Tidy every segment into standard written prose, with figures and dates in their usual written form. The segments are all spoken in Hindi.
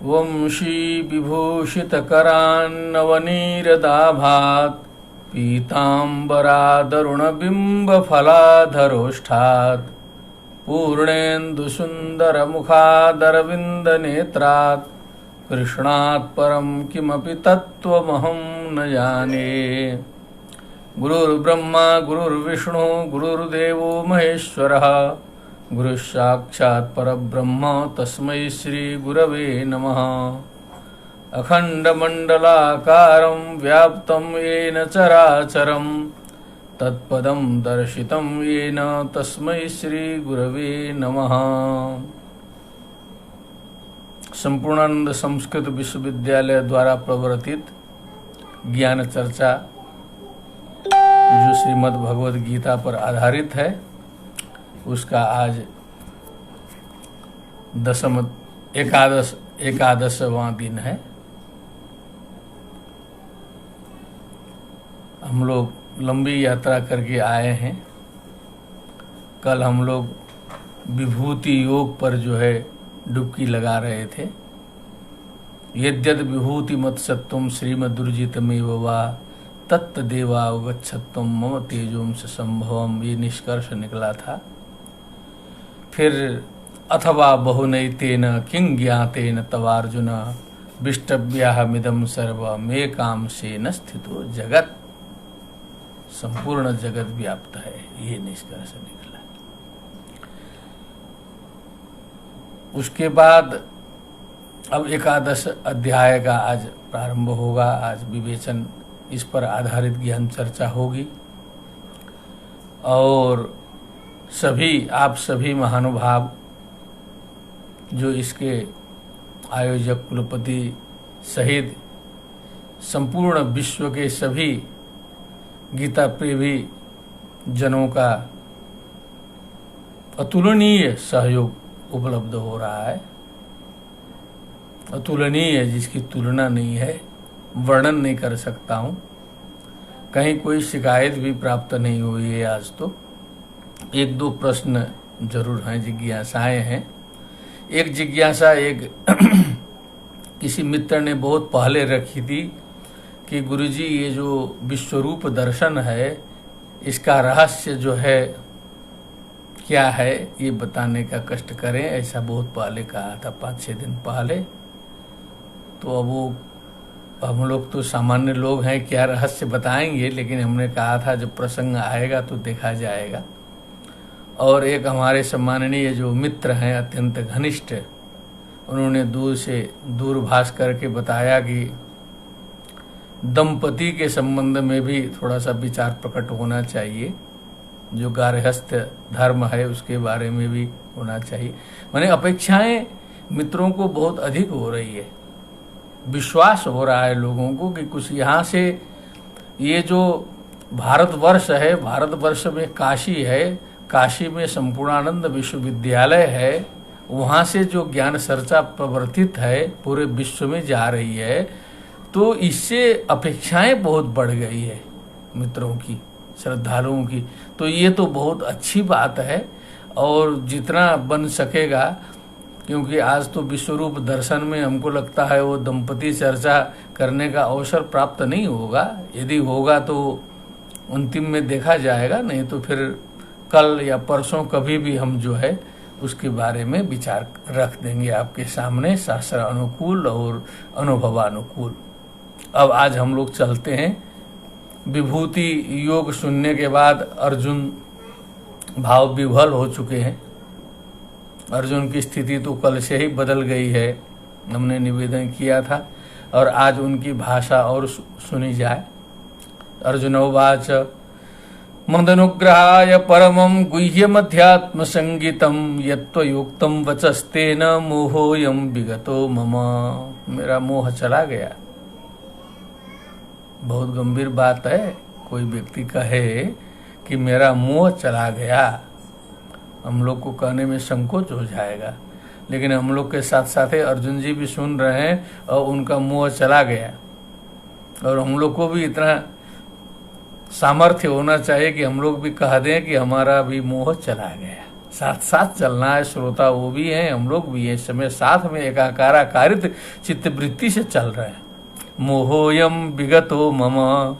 वंशी विभूषितकरान्नवनीरदाभात् पीताम्बरादरुणबिम्बफलाधरोष्ठात् पूर्णेन्दुसुन्दरमुखादरविन्दनेत्रात् कृष्णात् परं किमपि तत्त्वमहं न जाने। गुरुर्ब्रह्मा गुरुर्विष्णु गुरुर्देवो महेश्वरः गुरुसाक्षात् परब्रह्म तस्मै श्री गुरवे नमः। अखण्डमण्डलाकारं व्याप्तं येन चराचरं तत्पदं दर्शितं येन तस्मै श्री गुरवे नमः। संपूर्णानंद संस्कृत विश्वविद्यालय द्वारा प्रवर्तित ज्ञान चर्चा जो श्रीमद् भगवद गीता पर आधारित है, उसका आज एकादशवां दिन है। हम लोग लंबी यात्रा करके आए हैं। कल हम लोग विभूति योग पर जो है डुबकी लगा रहे थे। यद्यद् विभूति मत सत्वम श्रीमदुर्जितमेव वा तत्तदेवावगच्छत्वम मम तेजोंस संभवम, ये निष्कर्ष निकला था। फिर अथवा बहुनैतेन किं ज्ञातेन तवार्जुन विष्टव्याहमिदं सर्वमेकांशेन स्थितो जगत, संपूर्ण जगत व्याप्त है, ये निष्कर्ष निकला। उसके बाद अब एकादश अध्याय का आज प्रारंभ होगा। आज विवेचन, इस पर आधारित ज्ञान चर्चा होगी और आप सभी महानुभाव जो इसके आयोजक कुलपति सहित संपूर्ण विश्व के सभी गीता प्रेमी जनों का अतुलनीय सहयोग उपलब्ध हो रहा है। अतुलनीय, जिसकी तुलना नहीं है, वर्णन नहीं कर सकता हूँ। कहीं कोई शिकायत भी प्राप्त नहीं हुई है आज तो। एक दो प्रश्न जरूर हैं, जिज्ञासाएं हैं। एक जिज्ञासा किसी मित्र ने बहुत पहले रखी थी कि गुरुजी ये जो विश्वरूप दर्शन है, इसका रहस्य जो है क्या है, ये बताने का कष्ट करें। ऐसा बहुत पहले कहा था, 5-6 दिन पहले। तो अब वो हम लोग तो सामान्य लोग हैं, क्या रहस्य बताएंगे, लेकिन हमने कहा था जब प्रसंग आएगा तो देखा जाएगा। और एक हमारे सम्माननीय जो मित्र हैं, अत्यंत घनिष्ठ, उन्होंने दूर से दूरभाष करके बताया कि दंपति के संबंध में भी थोड़ा सा विचार प्रकट होना चाहिए। जो गार्हस्थ धर्म है उसके बारे में भी होना चाहिए। माने अपेक्षाएं मित्रों को बहुत अधिक हो रही है। विश्वास हो रहा है लोगों को कि कुछ यहाँ से, ये जो भारतवर्ष है, भारतवर्ष में काशी है, काशी में संपूर्णानंद विश्वविद्यालय है, वहाँ से जो ज्ञान चर्चा प्रवर्तित है पूरे विश्व में जा रही है, तो इससे अपेक्षाएं बहुत बढ़ गई है मित्रों की, श्रद्धालुओं की। तो ये तो बहुत अच्छी बात है और जितना बन सकेगा, क्योंकि आज तो विश्वरूप दर्शन में हमको लगता है वो दंपति चर्चा करने का अवसर प्राप्त नहीं होगा। यदि होगा तो अंतिम में देखा जाएगा, नहीं तो फिर कल या परसों कभी भी हम जो है उसके बारे में विचार रख देंगे आपके सामने, शास्त्र अनुकूल और अनुभवानुकूल। अब आज हम लोग चलते हैं। विभूति योग सुनने के बाद अर्जुन भाव विह्वल हो चुके हैं। अर्जुन की स्थिति तो कल से ही बदल गई है, हमने निवेदन किया था, और आज उनकी भाषा और सुनी जाए। अर्जुनोवाच मदनुग्रहाय परमं गुह्यमध्यात्म संगीतम यत्त्वयोक्तं वचस्तेन मोहोऽयं विगतो मम। मेरा मोह चला गया। बहुत गंभीर बात है। कोई व्यक्ति कहे कि मेरा मोह चला गया, हम लोग को कहने में संकोच हो जाएगा, लेकिन हम लोग के साथ साथ अर्जुन जी भी सुन रहे हैं और उनका मोह चला गया। और हम लोग को भी इतना सामर्थ्य होना चाहिए कि हम लोग भी कह दें कि हमारा भी मोह चला गया। साथ साथ चलना है। श्रोता वो भी हैं, हम लोग भी हैं, इस समय साथ में एकाकाराकारित चित्तवृत्ति से चल रहे हैं। मोहोयम विगतो मम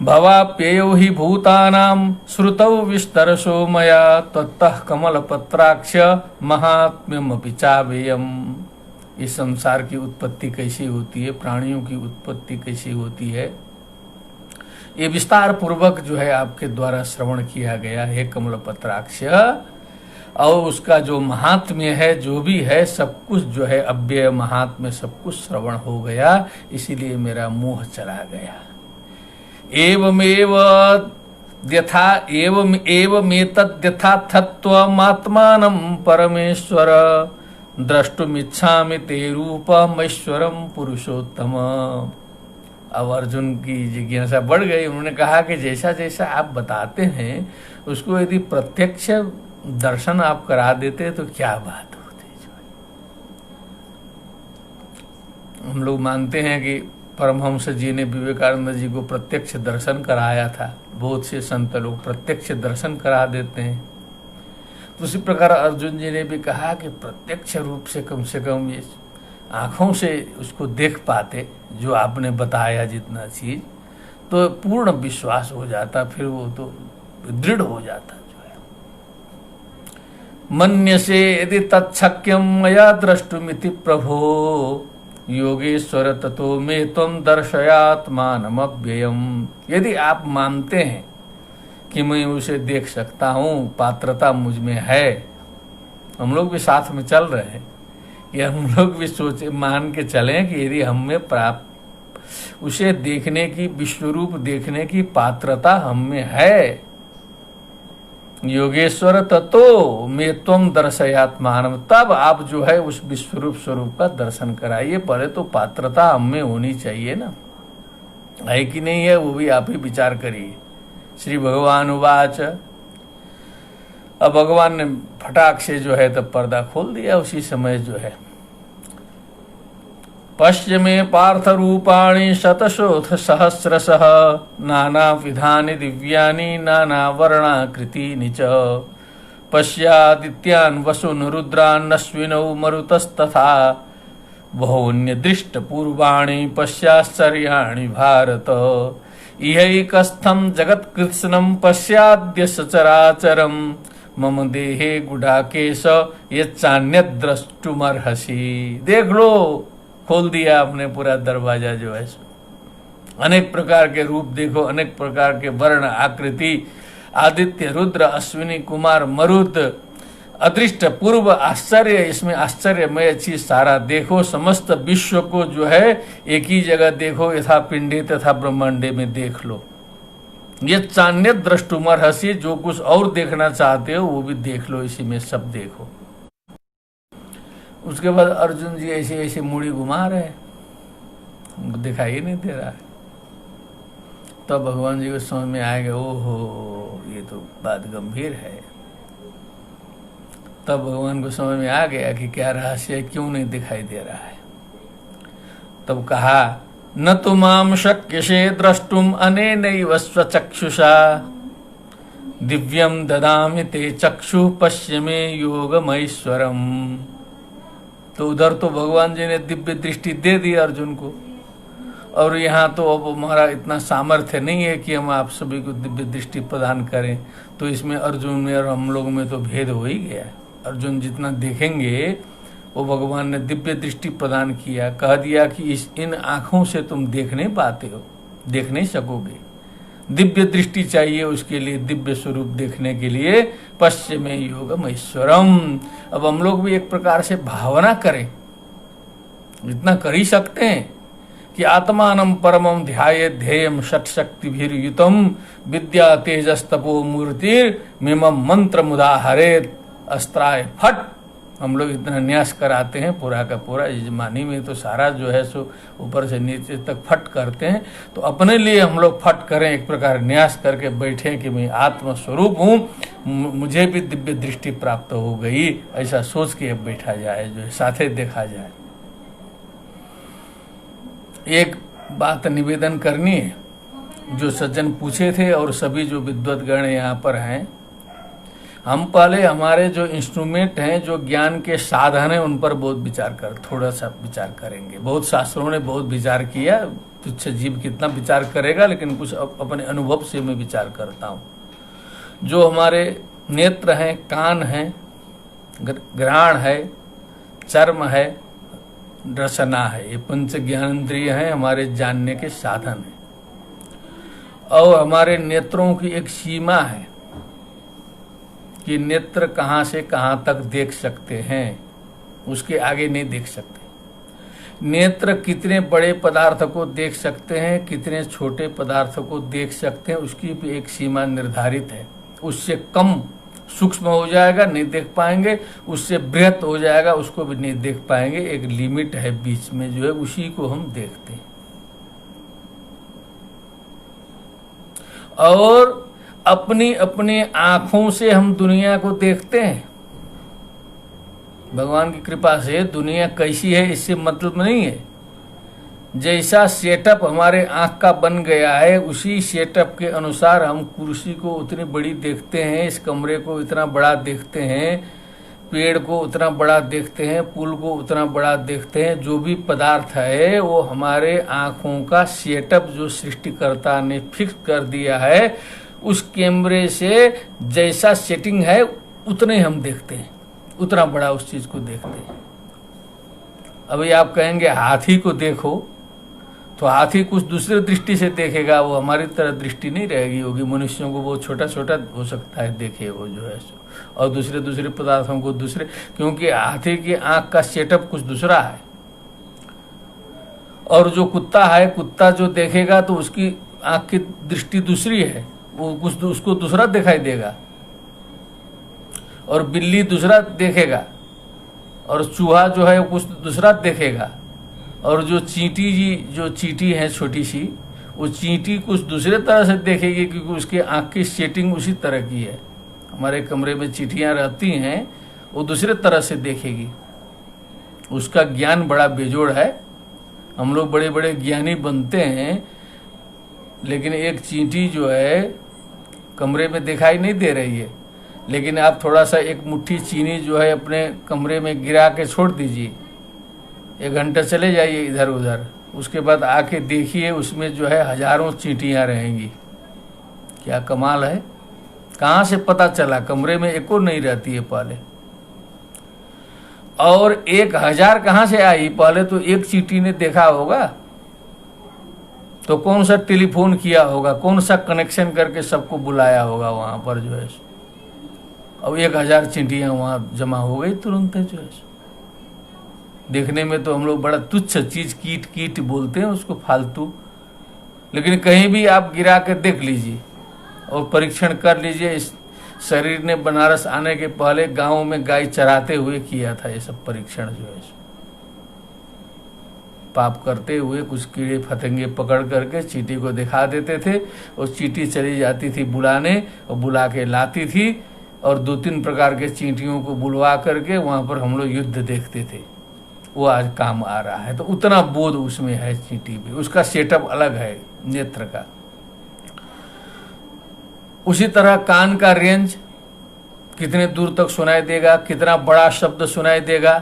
भवाप्ययो हि भूतानां श्रुतौ विस्तरसो मया तत्तः कमलपत्राक्ष महात्म्यमपि चावेयम्। इस संसार की उत्पत्ति कैसी होती है, प्राणियों की उत्पत्ति कैसी होती है, ये विस्तार पूर्वक जो है आपके द्वारा श्रवण किया गया है कमलपत्राक्ष। और उसका जो महात्म्य है, जो भी है, सब कुछ जो है अव्यय महात्म्य सब कुछ श्रवण हो गया, इसीलिए मेरा मोह चला गया। एवमेव यथा एवमेतद्यथार्थत्वमात्मानं परमेश्वर द्रष्टुमिच्छामि ते रूपमैश्वरम पुरुषोत्तम। अब अर्जुन की जिज्ञासा बढ़ गई। उन्होंने कहा कि जैसा जैसा आप बताते हैं उसको यदि प्रत्यक्ष दर्शन आप करा देते तो क्या बात होती। हम लोग मानते हैं कि परमहंस जी ने विवेकानंद जी को प्रत्यक्ष दर्शन कराया था। बहुत से संत लोग प्रत्यक्ष दर्शन करा देते हैं। तो उसी प्रकार अर्जुन जी ने भी कहा कि प्रत्यक्ष रूप से कम ये आँखों से उसको देख पाते, जो आपने बताया जितना चीज, तो पूर्ण विश्वास हो जाता, फिर वो तो दृढ़ हो जाता जो है। मन्यसे यदि तच्छक्यम मया द्रष्टुमिति प्रभो योगेश्वर ततो मे त्वं दर्शयात्मानमव्ययम्। यदि आप मानते हैं कि मैं उसे देख सकता हूँ, पात्रता मुझ में है, हम लोग भी साथ में चल रहे हैं, या हम लोग भी सोचे मान के चलें कि यदि हम में प्राप्त उसे देखने की, विश्वरूप देखने की पात्रता हम में है, योगेश्वर ततो मे त्वं दर्शयात्मानम, तब आप जो है उस विश्वरूप स्वरूप का दर्शन कराइए। पहले तो पात्रता हम में होनी चाहिए ना, है कि नहीं है, वो भी आप ही विचार करिए। श्री भगवान उवाच। अब भगवान ने फटाक से जो है तब पर्दा खोल दिया उसी समय जो है। पश्य मे पार्थ रूपाणि शतशोथ सहस्रशः नाना विधानि दिव्यानि नाना वर्णाकृतीनि च पश्यादित्यान् वसुन् रुद्रान् अश्विनौ मरुतस्तथा बहून्यदृष्ट पूर्वाणि पश्याश्चर्याणि भारत इहैकस्थं जगत्कृत्स्नं पश्याद्य सचराचरम् मम देहे गुडाकेश यच्चान्यद् द्रष्टुमर्हसि। देख लो, खोल दिया आपने पूरा दरवाजा जो है। अनेक प्रकार के रूप देखो, अनेक प्रकार के वर्ण आकृति, आदित्य रुद्र अश्विनी कुमार मरुत, अदृष्ट पूर्व आश्चर्य, इसमें आश्चर्यमय चीज सारा देखो। समस्त विश्व को जो है एक ही जगह देखो, यथा पिंडे तथा ब्रह्मांडे में देख लो। ये चान्य द्रष्टुमर्हसि, जो कुछ और देखना चाहते हो वो भी देख लो, इसी में सब देखो। उसके बाद अर्जुन जी ऐसे ऐसे मुड़ी घुमा रहे, उनको दिखाई नहीं दे रहा है। तब भगवान जी को समझ में आएगा, ओहो ये तो बात गंभीर है। तब भगवान को समझ में आ गया कि क्या रहस्य है, क्यों नहीं दिखाई दे रहा है। तब कहा, न तु माम शक्यसे द्रष्टुम अनेनैव स्वचक्षुषा दिव्यम ददामि ते चक्षु पश्य मे योगमैश्वरम। तो उधर तो भगवान जी ने दिव्य दृष्टि दे दी अर्जुन को, और यहाँ तो अब हमारा इतना सामर्थ्य नहीं है कि हम आप सभी को दिव्य दृष्टि प्रदान करें। तो इसमें अर्जुन में और हम लोग में तो भेद हो ही गया। अर्जुन जितना देखेंगे वो भगवान ने दिव्य दृष्टि प्रदान किया, कह दिया कि इन आँखों से तुम देख नहीं पाते हो, देख नहीं सकोगे, दिव्य दृष्टि चाहिए उसके लिए, दिव्य स्वरूप देखने के लिए। पश्य मे योगमैश्वरम। अब हम लोग भी एक प्रकार से भावना करें, इतना कर ही सकते हैं कि आत्मानं परमं ध्यायेत् ध्येयं षट्शक्तिभिर्युतं विद्या तेजस्तपो मूर्तिर्मिमं मंत्र मुदाहरेत्। अस्त्राय फट हम लोग इतना न्यास कराते हैं पूरा का पूरा, यजमानी में तो सारा जो है सो ऊपर से नीचे तक फट करते हैं। तो अपने लिए हम लोग फट करें, एक प्रकार न्यास करके बैठे कि मैं आत्मस्वरूप हूँ, मुझे भी दिव्य दृष्टि प्राप्त हो गई, ऐसा सोच के अब बैठा जाए, जो है साथे देखा जाए। एक बात निवेदन करनी है, जो सज्जन पूछे थे और सभी जो विद्वत गण यहाँ पर हैं, हम पहले हमारे जो इंस्ट्रूमेंट हैं, जो ज्ञान के साधन हैं, उन पर बहुत थोड़ा सा विचार करेंगे। बहुत शास्त्रों ने बहुत विचार किया, तुच्छ जीव कितना विचार करेगा, लेकिन कुछ अपने अनुभव से मैं विचार करता हूँ। जो हमारे नेत्र हैं, कान हैं, घ्राण है, चर्म है, रसना है, ये पंच ज्ञानेंद्रिय हैं, हमारे जानने के साधन हैं। और हमारे नेत्रों की एक सीमा है कि नेत्र कहाँ से कहाँ तक देख सकते हैं, उसके आगे नहीं देख सकते। नेत्र कितने बड़े पदार्थ को देख सकते हैं, कितने छोटे पदार्थ को देख सकते हैं, उसकी भी एक सीमा निर्धारित है। उससे कम सूक्ष्म हो जाएगा, नहीं देख पाएंगे, उससे बृहत हो जाएगा, उसको भी नहीं देख पाएंगे। एक लिमिट है बीच में जो है, उसी को हम देखते हैं। और अपनी अपनी आंखों से हम दुनिया को देखते हैं। भगवान की कृपा से दुनिया कैसी है इससे मतलब नहीं है। जैसा सेटअप हमारे आंख का बन गया है, उसी सेटअप के अनुसार हम कुर्सी को उतनी बड़ी देखते हैं, इस कमरे को इतना बड़ा देखते हैं, पेड़ को उतना बड़ा देखते हैं, पुल को उतना बड़ा देखते हैं। जो भी पदार्थ है वो हमारे आंखों का सेटअप जो सृष्टिकर्ता ने फिक्स कर दिया है, उस कैमरे से जैसा सेटिंग है उतने हम देखते हैं, उतना बड़ा उस चीज को देखते हैं। अभी आप कहेंगे हाथी को देखो, तो हाथी कुछ दूसरे दृष्टि से देखेगा, वो हमारी तरह दृष्टि नहीं रहेगी, होगी। मनुष्यों को वो छोटा छोटा हो सकता है देखे वो जो है, और दूसरे दूसरे पदार्थों को दूसरे, क्योंकि हाथी की आंख का सेटअप कुछ दूसरा है। और जो कुत्ता है, कुत्ता जो देखेगा तो उसकी आंख की दृष्टि दूसरी है, वो कुछ उसको दूसरा दिखाई देगा। और बिल्ली दूसरा देखेगा, और चूहा जो है कुछ दूसरा देखेगा। और जो चींटी है छोटी सी, वो चींटी कुछ दूसरे तरह से देखेगी, क्योंकि उसके आंख की सेटिंग उसी तरह की है। हमारे कमरे में चींटियां रहती हैं, वो दूसरे तरह से देखेगी। उसका ज्ञान बड़ा बेजोड़ है। हम लोग बड़े बड़े ज्ञानी बनते हैं, लेकिन एक चींटी जो है कमरे में दिखाई नहीं दे रही है। लेकिन आप थोड़ा सा एक मुट्ठी चीनी जो है अपने कमरे में गिरा के छोड़ दीजिए, 1 घंटा चले जाइए इधर उधर, उसके बाद आके देखिए उसमें जो है हजारों चींटियां रहेंगी। क्या कमाल है! कहाँ से पता चला? कमरे में एको नहीं रहती है पहले। और 1000 कहाँ से आई? पहले तो एक चींटी ने देखा होगा, तो कौन सा टेलीफोन किया होगा, कौन सा कनेक्शन करके सबको बुलाया होगा वहां पर जो है। अब 1000 चींटियां वहां जमा हो गई तुरंत जो है। देखने में तो हम लोग बड़ा तुच्छ चीज कीट कीट बोलते हैं उसको, फालतू। लेकिन कहीं भी आप गिरा के देख लीजिए और परीक्षण कर लीजिए। इस शरीर ने बनारस आने के पहले गांव में गाय चराते हुए किया था ये सब परीक्षण जो है। पाप करते हुए कुछ कीड़े फतंगे पकड़ करके चींटी को दिखा देते थे, और चींटी चली जाती थी बुलाने, और बुला के लाती थी, और 2-3 प्रकार के चींटियों को बुलवा करके वहां पर हम लोग युद्ध देखते थे। वो आज काम आ रहा है। तो उतना बोध उसमें है चींटी में, उसका सेटअप अलग है नेत्र का। उसी तरह कान का रेंज कितने दूर तक सुनाई देगा, कितना बड़ा शब्द सुनाई देगा,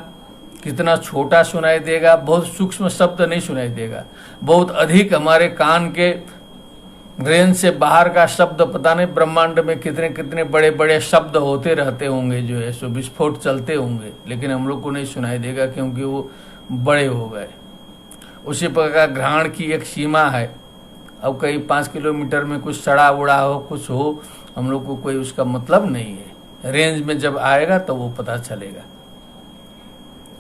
कितना छोटा सुनाई देगा। बहुत सूक्ष्म शब्द नहीं सुनाई देगा, बहुत अधिक हमारे कान के रेंज से बाहर का शब्द, पता नहीं ब्रह्मांड में कितने कितने बड़े बड़े शब्द होते रहते होंगे जो है, सो विस्फोट चलते होंगे, लेकिन हम लोग को नहीं सुनाई देगा क्योंकि वो बड़े हो गए। उसी प्रकार घ्राण की एक सीमा है। अब कहीं 5 किलोमीटर में कुछ सड़ा उड़ा हो, कुछ हो, हम लोग को कोई उसका मतलब नहीं है। रेंज में जब आएगा तो वो पता चलेगा।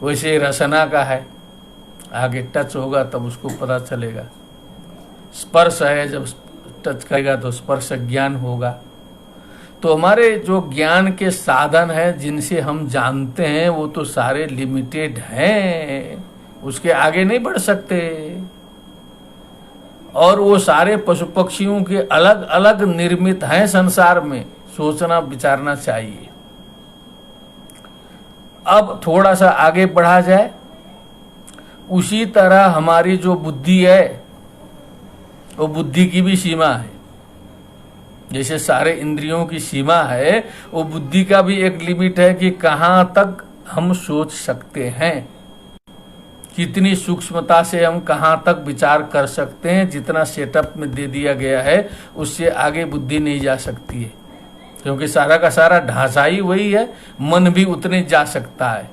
वैसे रसना का है, आगे टच होगा तब उसको पता चलेगा। स्पर्श है, जब टच करेगा तो स्पर्श ज्ञान होगा। तो हमारे जो ज्ञान के साधन हैं जिनसे हम जानते हैं, वो तो सारे लिमिटेड हैं, उसके आगे नहीं बढ़ सकते। और वो सारे पशु पक्षियों के अलग अलग निर्मित हैं संसार में, सोचना विचारना चाहिए। अब थोड़ा सा आगे बढ़ा जाए, उसी तरह हमारी जो बुद्धि है, वो बुद्धि की भी सीमा है। जैसे सारे इंद्रियों की सीमा है, वो बुद्धि का भी एक लिमिट है कि कहाँ तक हम सोच सकते हैं, कितनी सूक्ष्मता से हम कहाँ तक विचार कर सकते हैं। जितना सेटअप में दे दिया गया है उससे आगे बुद्धि नहीं जा सकती है, क्योंकि सारा का सारा ढांचा ही वही है। मन भी उतने जा सकता है।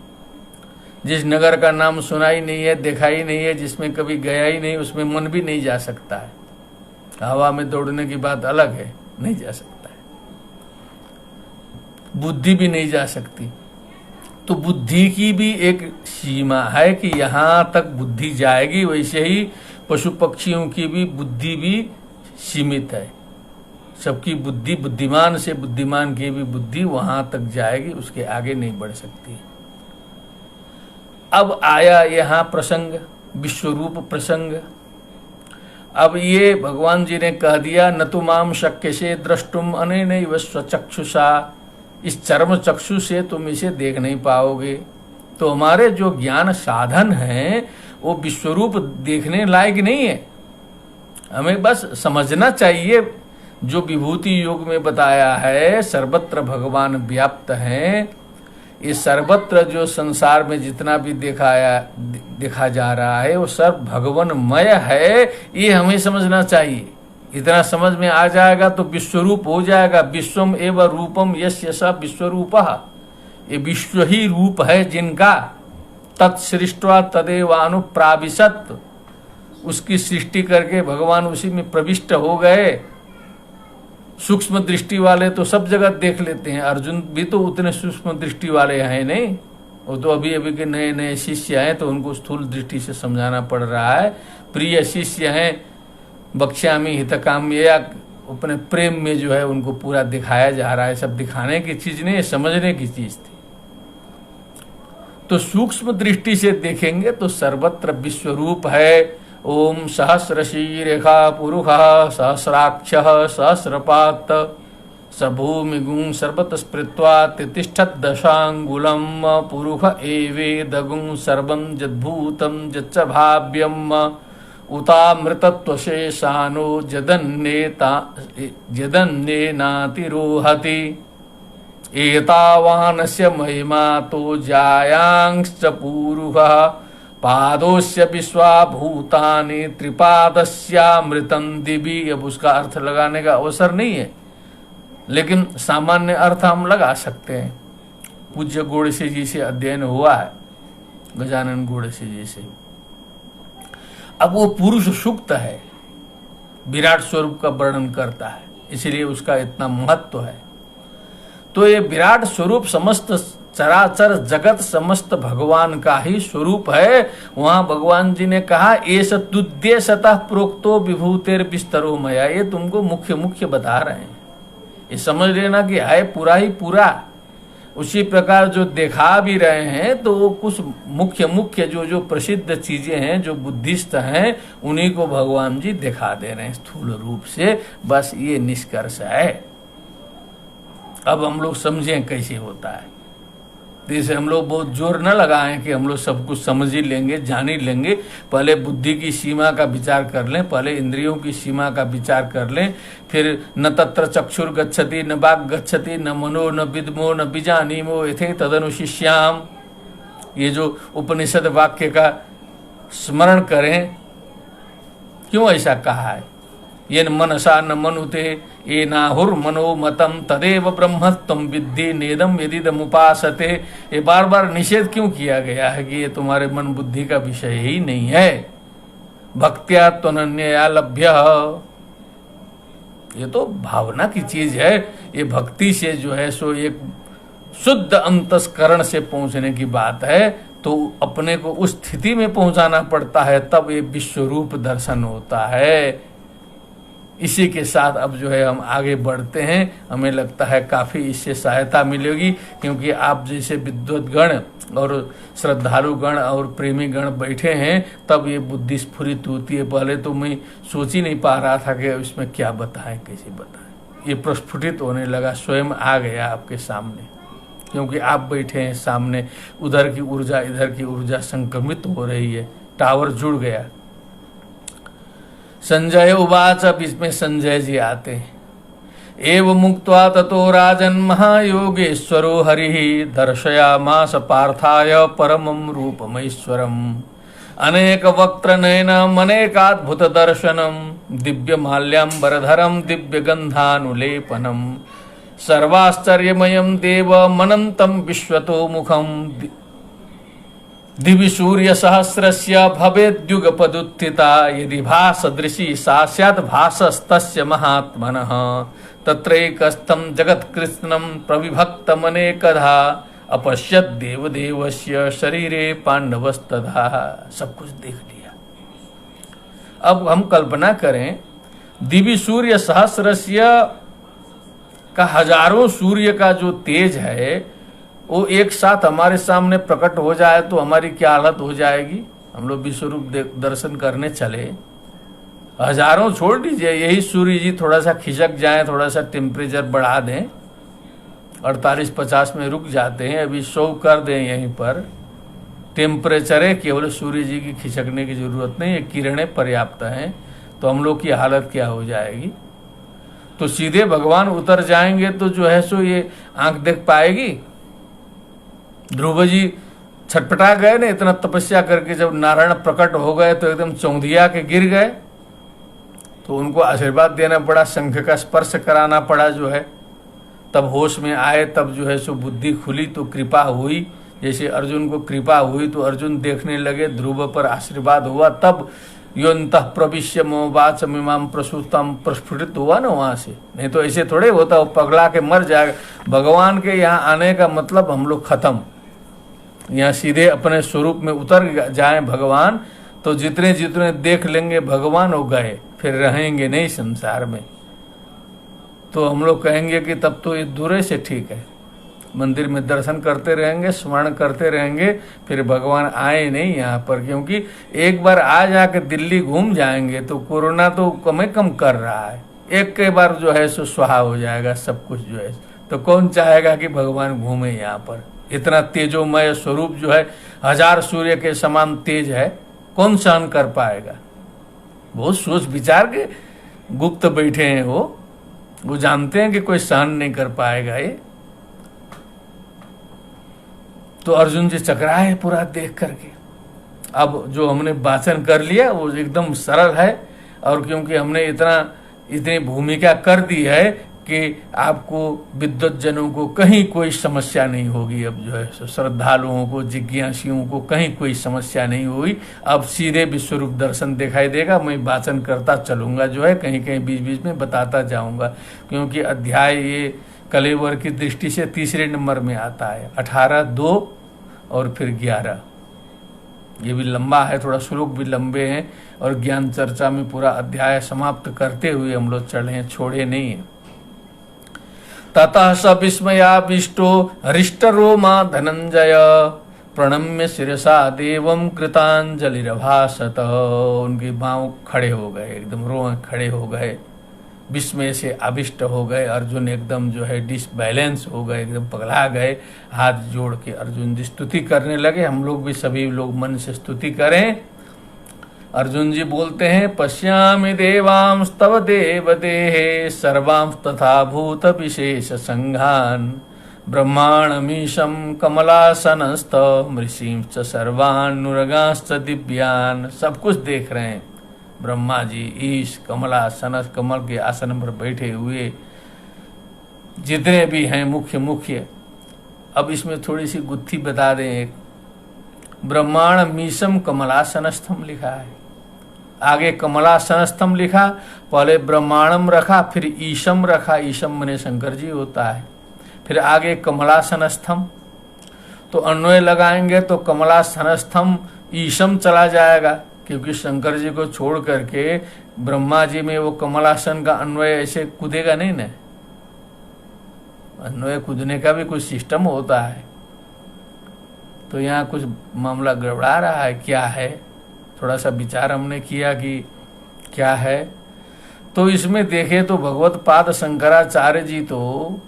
जिस नगर का नाम सुना ही नहीं है, देखा ही नहीं है, जिसमें कभी गया ही नहीं, उसमें मन भी नहीं जा सकता है। हवा में दौड़ने की बात अलग है, नहीं जा सकता है। बुद्धि भी नहीं जा सकती। तो बुद्धि की भी एक सीमा है कि यहाँ तक बुद्धि जाएगी। वैसे ही पशु पक्षियों की भी बुद्धि भी सीमित है। सबकी बुद्धि, बुद्धिमान से बुद्धिमान की भी बुद्धि वहां तक जाएगी, उसके आगे नहीं बढ़ सकती। अब आया यहाँ प्रसंग, विश्वरूप प्रसंग। अब ये भगवान जी ने कह दिया, न तो माम शक्य से द्रष्टुम अनेनैव स्वचक्षुषा, इस चर्म चक्षु से तुम इसे देख नहीं पाओगे। तो हमारे जो ज्ञान साधन हैं वो विश्वरूप देखने लायक नहीं है। हमें बस समझना चाहिए, जो विभूति योग में बताया है सर्वत्र भगवान व्याप्त हैं। ये सर्वत्र जो संसार में जितना भी देखा जा रहा है वो सब भगवानमय है, ये हमें समझना चाहिए। इतना समझ में आ जाएगा तो विश्वरूप हो जाएगा। विश्वम एव रूपम यस्य स विश्वरूपः, ये विश्व ही रूप है जिनका। तत्सृष्ट्वा तदेवानुप्राविशत्, उसकी सृष्टि करके भगवान उसी में प्रविष्ट हो गए। सूक्ष्म दृष्टि वाले तो सब जगह देख लेते हैं। अर्जुन भी तो उतने सूक्ष्म दृष्टि वाले हैं नहीं, वो तो अभी अभी के नए नए शिष्य हैं, तो उनको स्थूल दृष्टि से समझाना पड़ रहा है। प्रिय शिष्य हैं, बक्ष्यामि हितकाम्यया, अपने प्रेम में जो है उनको पूरा दिखाया जा रहा है। सब दिखाने की चीज नहीं, समझने की चीज थी। तो सूक्ष्म दृष्टि से देखेंगे तो सर्वत्र विश्वरूप है। ओम सहस्रशीरेखा पुरुषः सहस्राक्षः सहस्रपात सभूमिगुं सर्वतः स्पृत्वा तिष्ठत् दशांगुलम पुरुष एवेदगुं सर्वं यद्भूतं यच्च भाव्यम् उतामृतत्वशेषानो जदन्नेनातिरोहति एतावानस्य महिमा तो जायांश्च पुरुषः पादोस्य विश्वाभूतानि त्रिपादस्यामृतं दिवि। अब उसका अर्थ लगाने का अवसर नहीं है, लेकिन सामान्य अर्थ हम लगा सकते हैं। पूज्य गोड़से जी से अध्ययन हुआ है, गजानन गोड़से जी से। अब वो पुरुष सूक्त है, विराट स्वरूप का वर्णन करता है, इसलिए उसका इतना महत्व है। तो ये विराट स्वरूप समस्त चराचर जगत समस्त भगवान का ही स्वरूप है। वहां भगवान जी ने कहा, एष तुद्देशतः प्रोक्तो विभूतेर विस्तरो मया। ये तुमको मुख्य मुख्य बता रहे हैं, ये समझ लेना कि है पूरा ही पूरा। उसी प्रकार जो दिखा भी रहे हैं तो वो कुछ मुख्य मुख्य जो प्रसिद्ध चीजें हैं, जो बुद्धिस्ट हैं, उन्हीं को भगवान जी दिखा दे रहे हैं स्थूल रूप से। बस ये निष्कर्ष है। अब हम लोग समझें कैसे होता है। जैसे हम लोग बहुत जोर न लगाएं कि हम लोग सब कुछ समझ ही लेंगे, जान ही लेंगे। पहले बुद्धि की सीमा का विचार कर लें, पहले इंद्रियों की सीमा का विचार कर लें। फिर न तत्र चक्षुर गच्छति न वाक् गच्छति न मनो न विद्मो न बीजानीमो यथे तदनुशिष्याम। ये जो उपनिषद वाक्य का स्मरण करें, क्यों ऐसा कहा है। येन मनसा न मनुते ये नाहुर मनोमतम तदेव ब्रह्मत्वं विद्धि नेदम यदिदमुपासते। ये बार बार निषेध क्यों किया गया है कि ये तुम्हारे मन बुद्धि का विषय ही नहीं है। भक्त्या त्वनन्यया लभ्य, ये तो भावना की चीज है। ये भक्ति से जो है सो एक शुद्ध अंतस्करण से पहुंचने की बात है। तो अपने को उस स्थिति में पहुंचाना पड़ता है, तब ये विश्वरूप दर्शन होता है। इसी के साथ अब जो है हम आगे बढ़ते हैं। हमें लगता है काफ़ी इससे सहायता मिलेगी, क्योंकि आप जैसे विद्वद्गण और श्रद्धालु गण और प्रेमी गण बैठे हैं, तब ये बुद्धि स्फुरित होती है। पहले तो मैं सोच ही नहीं पा रहा था कि इसमें क्या बताएं, कैसे बताएं। ये प्रस्फुटित होने लगा, स्वयं आ गया आपके सामने, क्योंकि आप बैठे हैं सामने। उधर की ऊर्जा इधर की ऊर्जा संक्रमित हो रही है, टावर जुड़ गया। संजय उवाच, अब इसमें संजय जी आते हैं। एव मुक्त्वा ततो राजन् महायोगेश्वरो हरिः दर्शयामास पार्थाय परमं रूपमैश्वरम् अनेक वक्त्र नयनम् अनेकाद्भुत दर्शनम् दिव्य माल्याम्बरधरम् दिव्य गंधानुलेपनम् सर्वाश्चर्यमयम् देवमनन्तम् विश्वतो मुखम् दिवि सूर्य सहस्रस्य भवेद्युगपदुत्थिता यदि भासदृशी सा स्यात् भासस्तस्य महात्मनः तत्रैकस्थं जगत्कृत्स्नं प्रविभक्तमनेकधा अपश्यत देवदेवस्य शरीरे पांडवस्तथा। सब कुछ देख लिया। अब हम कल्पना करें दिव्य सूर्य सहस्रस्य का हजारों सूर्य का जो तेज है वो एक साथ हमारे सामने प्रकट हो जाए तो हमारी क्या हालत हो जाएगी। हम लोग विश्वरूप दर्शन करने चले, हजारों छोड़ दीजिए, यही सूर्य जी थोड़ा सा खिसक जाए, थोड़ा सा टेम्परेचर बढ़ा दें, 48-50 में रुक जाते हैं, अभी 100 कर दें, यहीं पर टेम्परेचर है, केवल सूर्य जी की खिसकने की जरूरत नहीं है, किरणें पर्याप्त हैं, तो हम लोग की हालत क्या हो जाएगी। तो सीधे भगवान उतर जाएंगे तो जो है सो ये आंख देख पाएगी। ध्रुव जी छटपटा गए ना, इतना तपस्या करके जब नारायण प्रकट हो गए तो एकदम चौंधिया के गिर गए, तो उनको आशीर्वाद देना पड़ा, शंख का स्पर्श कराना पड़ा जो है, तब होश में आए, तब जो है सो बुद्धि खुली, तो कृपा हुई। जैसे अर्जुन को कृपा हुई तो अर्जुन देखने लगे, ध्रुव पर आशीर्वाद हुआ, तब योन्तः प्रविश्य मोवाच मिमाम प्रसूतम प्रस्फुटित हुआ ना वहां से। नहीं तो ऐसे थोड़े होता, वो पगला के मर जाएगा। भगवान के यहाँ आने का मतलब हम लोग खत्म, यहाँ सीधे अपने स्वरूप में उतर जाएं भगवान, तो जितने जितने देख लेंगे भगवान हो गए, फिर रहेंगे नहीं संसार में। तो हम लोग कहेंगे कि तब तो ये दूर से ठीक है, मंदिर में दर्शन करते रहेंगे, स्मरण करते रहेंगे, फिर भगवान आए नहीं यहाँ पर, क्योंकि एक बार आ जाके दिल्ली घूम जाएंगे तो कोरोना तो कम कर रहा है, एक के बार जो है सो स्वाहा हो जाएगा सब कुछ जो है। तो कौन चाहेगा कि भगवान घूमे यहाँ पर। इतना तेजोमय स्वरूप जो है, 1000 सूर्य के समान तेज है, कौन सहन कर पाएगा। बहुत सोच विचार के गुप्त बैठे हैं वो जानते हैं कि कोई सहन नहीं कर पाएगा ये। तो अर्जुन जी चकराए पूरा देख करके। अब जो हमने वाचन कर लिया वो एकदम सरल है, और क्योंकि हमने इतनी भूमिका कर दी है कि आपको विद्वत जनों को कहीं कोई समस्या नहीं होगी। अब जो है श्रद्धालुओं को, जिज्ञासियों को कहीं कोई समस्या नहीं होगी। अब सीधे विश्वरूप दर्शन दिखाई देगा। मैं वाचन करता चलूंगा जो है, कहीं कहीं बीच बीच में बताता जाऊंगा, क्योंकि अध्याय ये कलेवर की दृष्टि से तीसरे नंबर में आता है। 18, 2 और फिर 11, ये भी लंबा है, थोड़ा श्लोक भी लंबे हैं, और ज्ञान चर्चा में पूरा अध्याय समाप्त करते हुए हम लोग चले हैं, छोड़े नहीं है। ततः स विस्मयाविष्टो हृष्टरोमा धनंजय प्रणम्य शिरसा देवम कृतांजलिरभासत। उनके पांव खड़े हो गए, एकदम रों खड़े हो गए, विस्मय से आविष्ट हो गए। अर्जुन एकदम जो है डिसबैलेंस हो गए, एकदम पगला गए। हाथ जोड़ के अर्जुन जी स्तुति करने लगे। हम लोग भी सभी लोग मन से स्तुति करें। अर्जुन जी बोलते हैं, पश्यामि देवांस तव देव देहे सर्वांस तथा भूत विशेष संघान ब्रह्माणमीशं कमलासनस्थ ऋषिंश्च सर्वान्नुरगांश्च दिव्यान। सब कुछ देख रहे हैं। ब्रह्मा जी, ईश, कमलासन, कमल के आसन पर बैठे हुए जितने भी हैं मुख्य। अब इसमें थोड़ी सी गुत्थी बता दें। एक ब्रह्मांड मीशम कमलासनस्थम लिखा है, आगे कमलासनस्थम लिखा, पहले ब्रह्मांडम रखा, फिर ईशम रखा। ईशम मने शंकर जी होता है। फिर आगे कमलासनस्थम, तो अन्वय लगाएंगे तो कमलासनस्थम ईशम चला जाएगा, क्योंकि शंकर जी को छोड़ करके ब्रह्मा जी में वो कमलासन का अन्वय ऐसे कूदेगा नहीं ना। अन्वय कूदने का भी कुछ सिस्टम होता है। तो यहाँ कुछ मामला गड़बड़ा रहा है, क्या है। थोड़ा सा विचार हमने किया कि क्या है। तो इसमें देखे तो भगवत पाद शंकराचार्य जी तो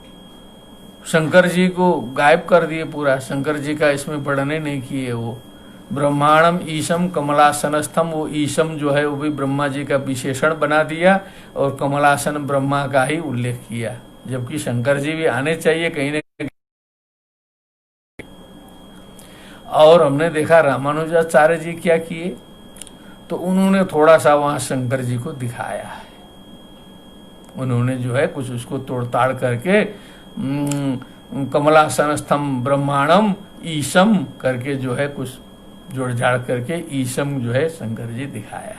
शंकर जी को गायब कर दिए पूरा। शंकर जी का इसमें वर्णन नहीं किए वो। ब्रह्मांडम ईशम कमलासनस्थम, वो ईशम जो है वो भी ब्रह्मा जी का विशेषण बना दिया और कमलासन ब्रह्मा का ही उल्लेख किया, जबकि शंकर जी भी आने चाहिए कहीं न कहीं। और हमने देखा रामानुजाचार्य जी क्या किए, तो उन्होंने थोड़ा सा वहां शंकर जी को दिखाया है। उन्होंने जो है कुछ उसको तोड़ताड़ करके कमलासनस्थम ब्रह्मांडम ईशम करके जो है कुछ जोड़ जाड़ करके ईशम जो है शंकर जी दिखाया।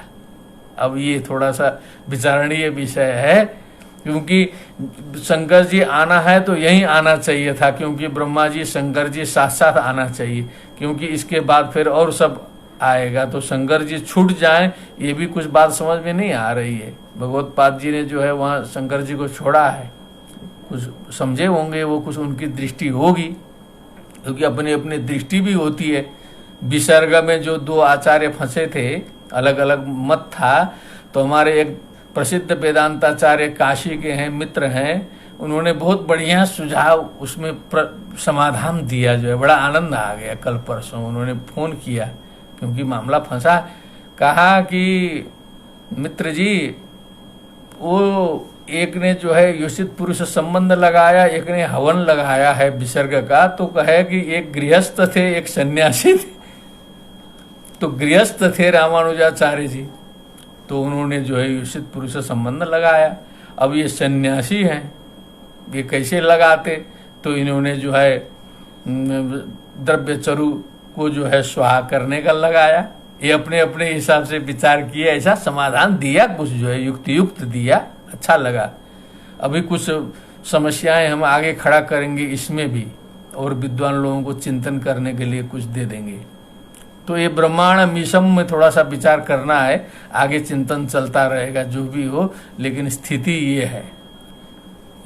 अब ये थोड़ा सा विचारणीय विषय है, क्योंकि शंकर जी आना है तो यहीं आना चाहिए था, क्योंकि ब्रह्मा जी शंकर जी साथ साथ आना चाहिए, क्योंकि इसके बाद फिर और सब आएगा, तो शंकर जी छूट जाए ये भी कुछ बात समझ में नहीं आ रही है। भगवत्पाद जी ने जो है वहाँ शंकर जी को छोड़ा है, कुछ समझे होंगे वो, कुछ उनकी दृष्टि होगी, क्योंकि अपनी अपनी दृष्टि भी होती है। विसर्ग में जो दो आचार्य फंसे थे, अलग अलग मत था, तो हमारे एक प्रसिद्ध वेदांताचार्य काशी के हैं, मित्र हैं, उन्होंने बहुत बढ़िया सुझाव उसमें समाधान दिया, जो है बड़ा आनंद आ गया। कल परसों उन्होंने फोन किया, क्योंकि मामला फंसा, कहा कि मित्र जी वो एक ने जो है योषित पुरुष संबंध लगाया, एक ने हवन लगाया है विसर्ग का, तो कहे कि एक गृहस्थ थे एक सन्यासी थे। तो गृहस्थ थे रामानुजाचार्य जी, तो उन्होंने जो है योषित पुरुष संबंध लगाया। अब ये सन्यासी हैं, ये कैसे लगाते, तो इन्होंने जो है द्रव्य चरु को जो है स्वाहा करने का लगाया। ये अपने अपने हिसाब से विचार किया, ऐसा समाधान दिया, कुछ जो है युक्त दिया, अच्छा लगा। अभी कुछ समस्याएं हम आगे खड़ा करेंगे इसमें भी, और विद्वान लोगों को चिंतन करने के लिए कुछ दे देंगे। तो ये ब्रह्मांड मीशम में थोड़ा सा विचार करना है, आगे चिंतन चलता रहेगा जो भी हो, लेकिन स्थिति ये है।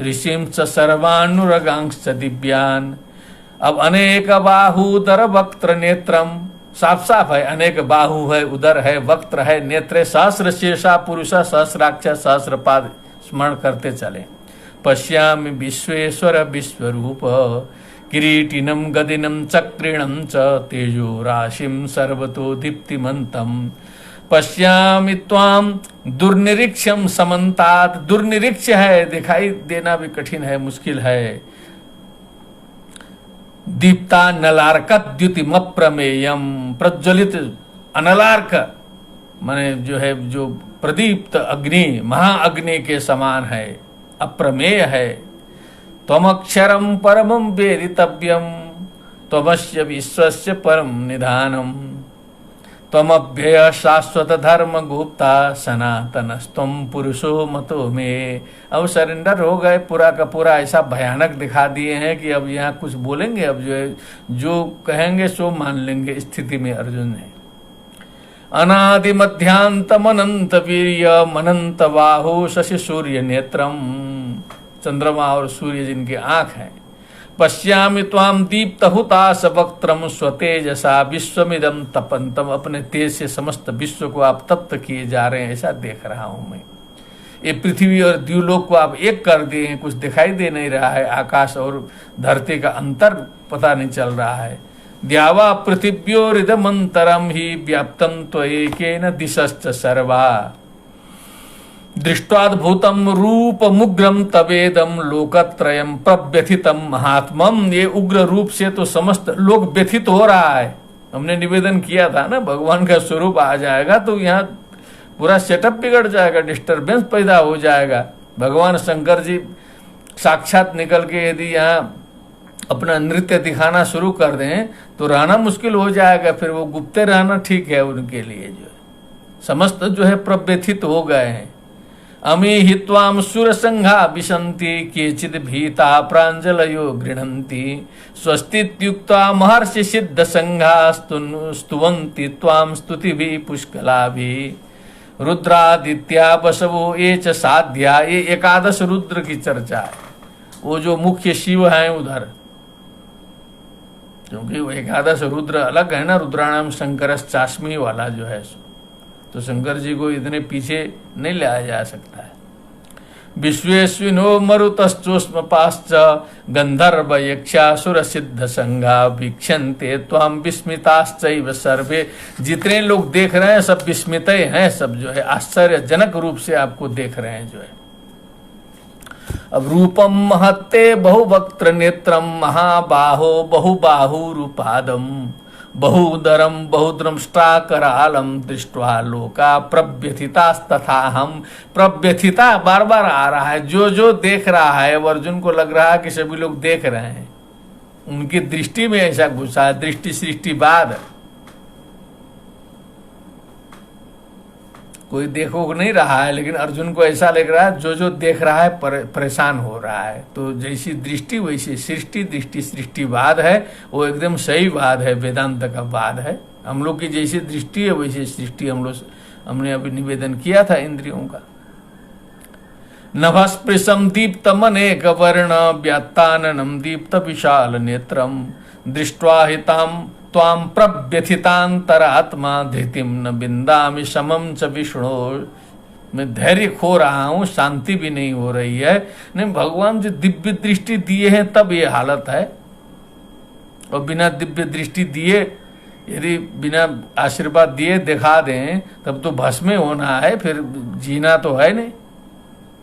ऋषिम च सर्वानुरगांश दिव्यान, अब अनेक बाहुदर वक्त्र नेत्रम, साफ साफ है, अनेक बाहु है, उदर है, वक्त्र है, नेत्र, सहस्र शेषा पुरुष सहस्राक्ष सहस्रपाद, स्मरण करते चले। पश्यामि विश्वेश्वर विश्वरूप, किरीटिनम गदिनम चक्रिणम च तेजो राशिम सर्वतो दीप्तिमंतम, पश्यामि त्वाम दुर्निरीक्षम समन्तात, दुर्निरीक्ष है, दिखाई देना भी कठिन है, मुश्किल है। दीप्ता नलार्क द्युतिम प्रमेयम, प्रज्वलित अनलार्क माने जो है जो प्रदीप्त अग्नि, महाअग्नि के समान है, अप्रमेय है। त्वमक्षरम परमं वेदितव्यम, त्वमस्य विश्वस्य परम निधानम, त्वमभ्यय शाश्वत धर्म गुप्ता सनातनस्तम पुरुषो मतो में। अब सरेंडर हो गए पूरा का पूरा, ऐसा भयानक दिखा दिए हैं कि अब यहाँ कुछ बोलेंगे, अब जो है जो कहेंगे सो मान लेंगे स्थिति में अर्जुन है। अनादि मध्यांतम अनंत वीर्य मनंत बाहु शशि सूर्य नेत्रम, चंद्रमा और सूर्य जिनकी आंख है। पश्यामि त्वाम दीप्त हुताश वक्त्रम स्वतेजसा विश्वमिदम तपंतम, अपने तेज से समस्त विश्व को आप तप्त किए जा रहे हैं, ऐसा देख रहा हूं मैं। ये पृथ्वी और द्युलोक को आप एक कर दिए हैं, कुछ दिखाई दे नहीं रहा है, आकाश और धरती का अंतर पता नहीं चल रहा है। द्यावा पृथिव्योरिदमंतरम ही व्याप्तम त्वयेकेन दिशश्च सर्वा, दृष्टाद्भुतम रूप मुग्रम तवेदम लोकत्रयम प्रव्यथितम महात्मम, ये उग्र रूप से तो समस्त लोक व्यथित हो रहा है। हमने निवेदन किया था ना, भगवान का स्वरूप आ जाएगा तो यहाँ पूरा सेटअप बिगड़ जाएगा, डिस्टरबेंस पैदा हो जाएगा। भगवान शंकर जी साक्षात निकल के यदि यहाँ अपना नृत्य दिखाना शुरू कर दें तो रहना मुश्किल हो जाएगा, फिर वो गुप्ते रहना ठीक है उनके लिए। जो है समस्त जो है प्रव्यथित हो गए हैं। अमी हित्वाम सुर संघा विशंति, केचिद भीता प्रांजलयो गृह्णन्ति, स्वस्तित्युक्ता महर्षि सिद्ध संघा स्तुवन्ति त्वाम स्तुति भी पुष्कला भी, रुद्रादित्या बसवो ये च साध्या, ये एकादश रुद्र की चर्चा है। वो जो मुख्य शिव हैं उधर, क्योंकि वो एकादश रुद्र अलग है ना, रुद्राणाम शंकरश्चास्मि वाला जो है, तो शंकर जी को इतने पीछे नहीं लाया जा सकता है। विश्वेश्विनो मरुतश्चोष्मपाश्च गंधर्व यक्षासुर सिद्ध संगा वीक्षन्ते त्वाम विस्मिताश्चैव सर्वे। जितने लोग देख रहे हैं सब विस्मित हैं, सब जो है आश्चर्यजनक रूप से आपको देख रहे हैं जो है। अब रूपम महत्ते बहुवक्त्र नेत्रम महाबाहो बहुबाहुरूपादम बहुदरम बहुद्रष्टा करालम दृष्ट्वा लोका प्रव्यथितास्तथा हम। प्रव्यथिता बार बार आ रहा है, जो जो देख रहा है वो अर्जुन को लग रहा है कि सभी लोग देख रहे हैं, उनकी दृष्टि में ऐसा घुसा है, दृष्टि सृष्टिवाद। कोई देखो नहीं रहा है लेकिन अर्जुन को ऐसा लग रहा है जो जो देख रहा है परेशान हो रहा है। तो जैसी दृष्टि वैसी सृष्टि, दृष्टि सृष्टिवाद है, वो एकदम सही बात है, वेदांत का बात है। हम लोग की जैसी दृष्टि है वैसी सृष्टि हमने अभी निवेदन किया था इंद्रियों का। नभस्पृशम दीप्त मनेक वर्ण व्यात्ताननम दीप्त विशाल नेत्रम दृष्ट्वा हिताम त्वाम प्रव्यथितांतरात्मा धृतिम न बिंदामि समम च विष्णु। मैं धैर्य खो रहा हूँ, शांति भी नहीं हो रही है। नहीं, भगवान जो दिव्य दृष्टि दिए हैं तब ये हालत है, और बिना दिव्य दृष्टि दिए, यदि बिना आशीर्वाद दिए दिखा दें तब तो भस्म होना है, फिर जीना तो है नहीं।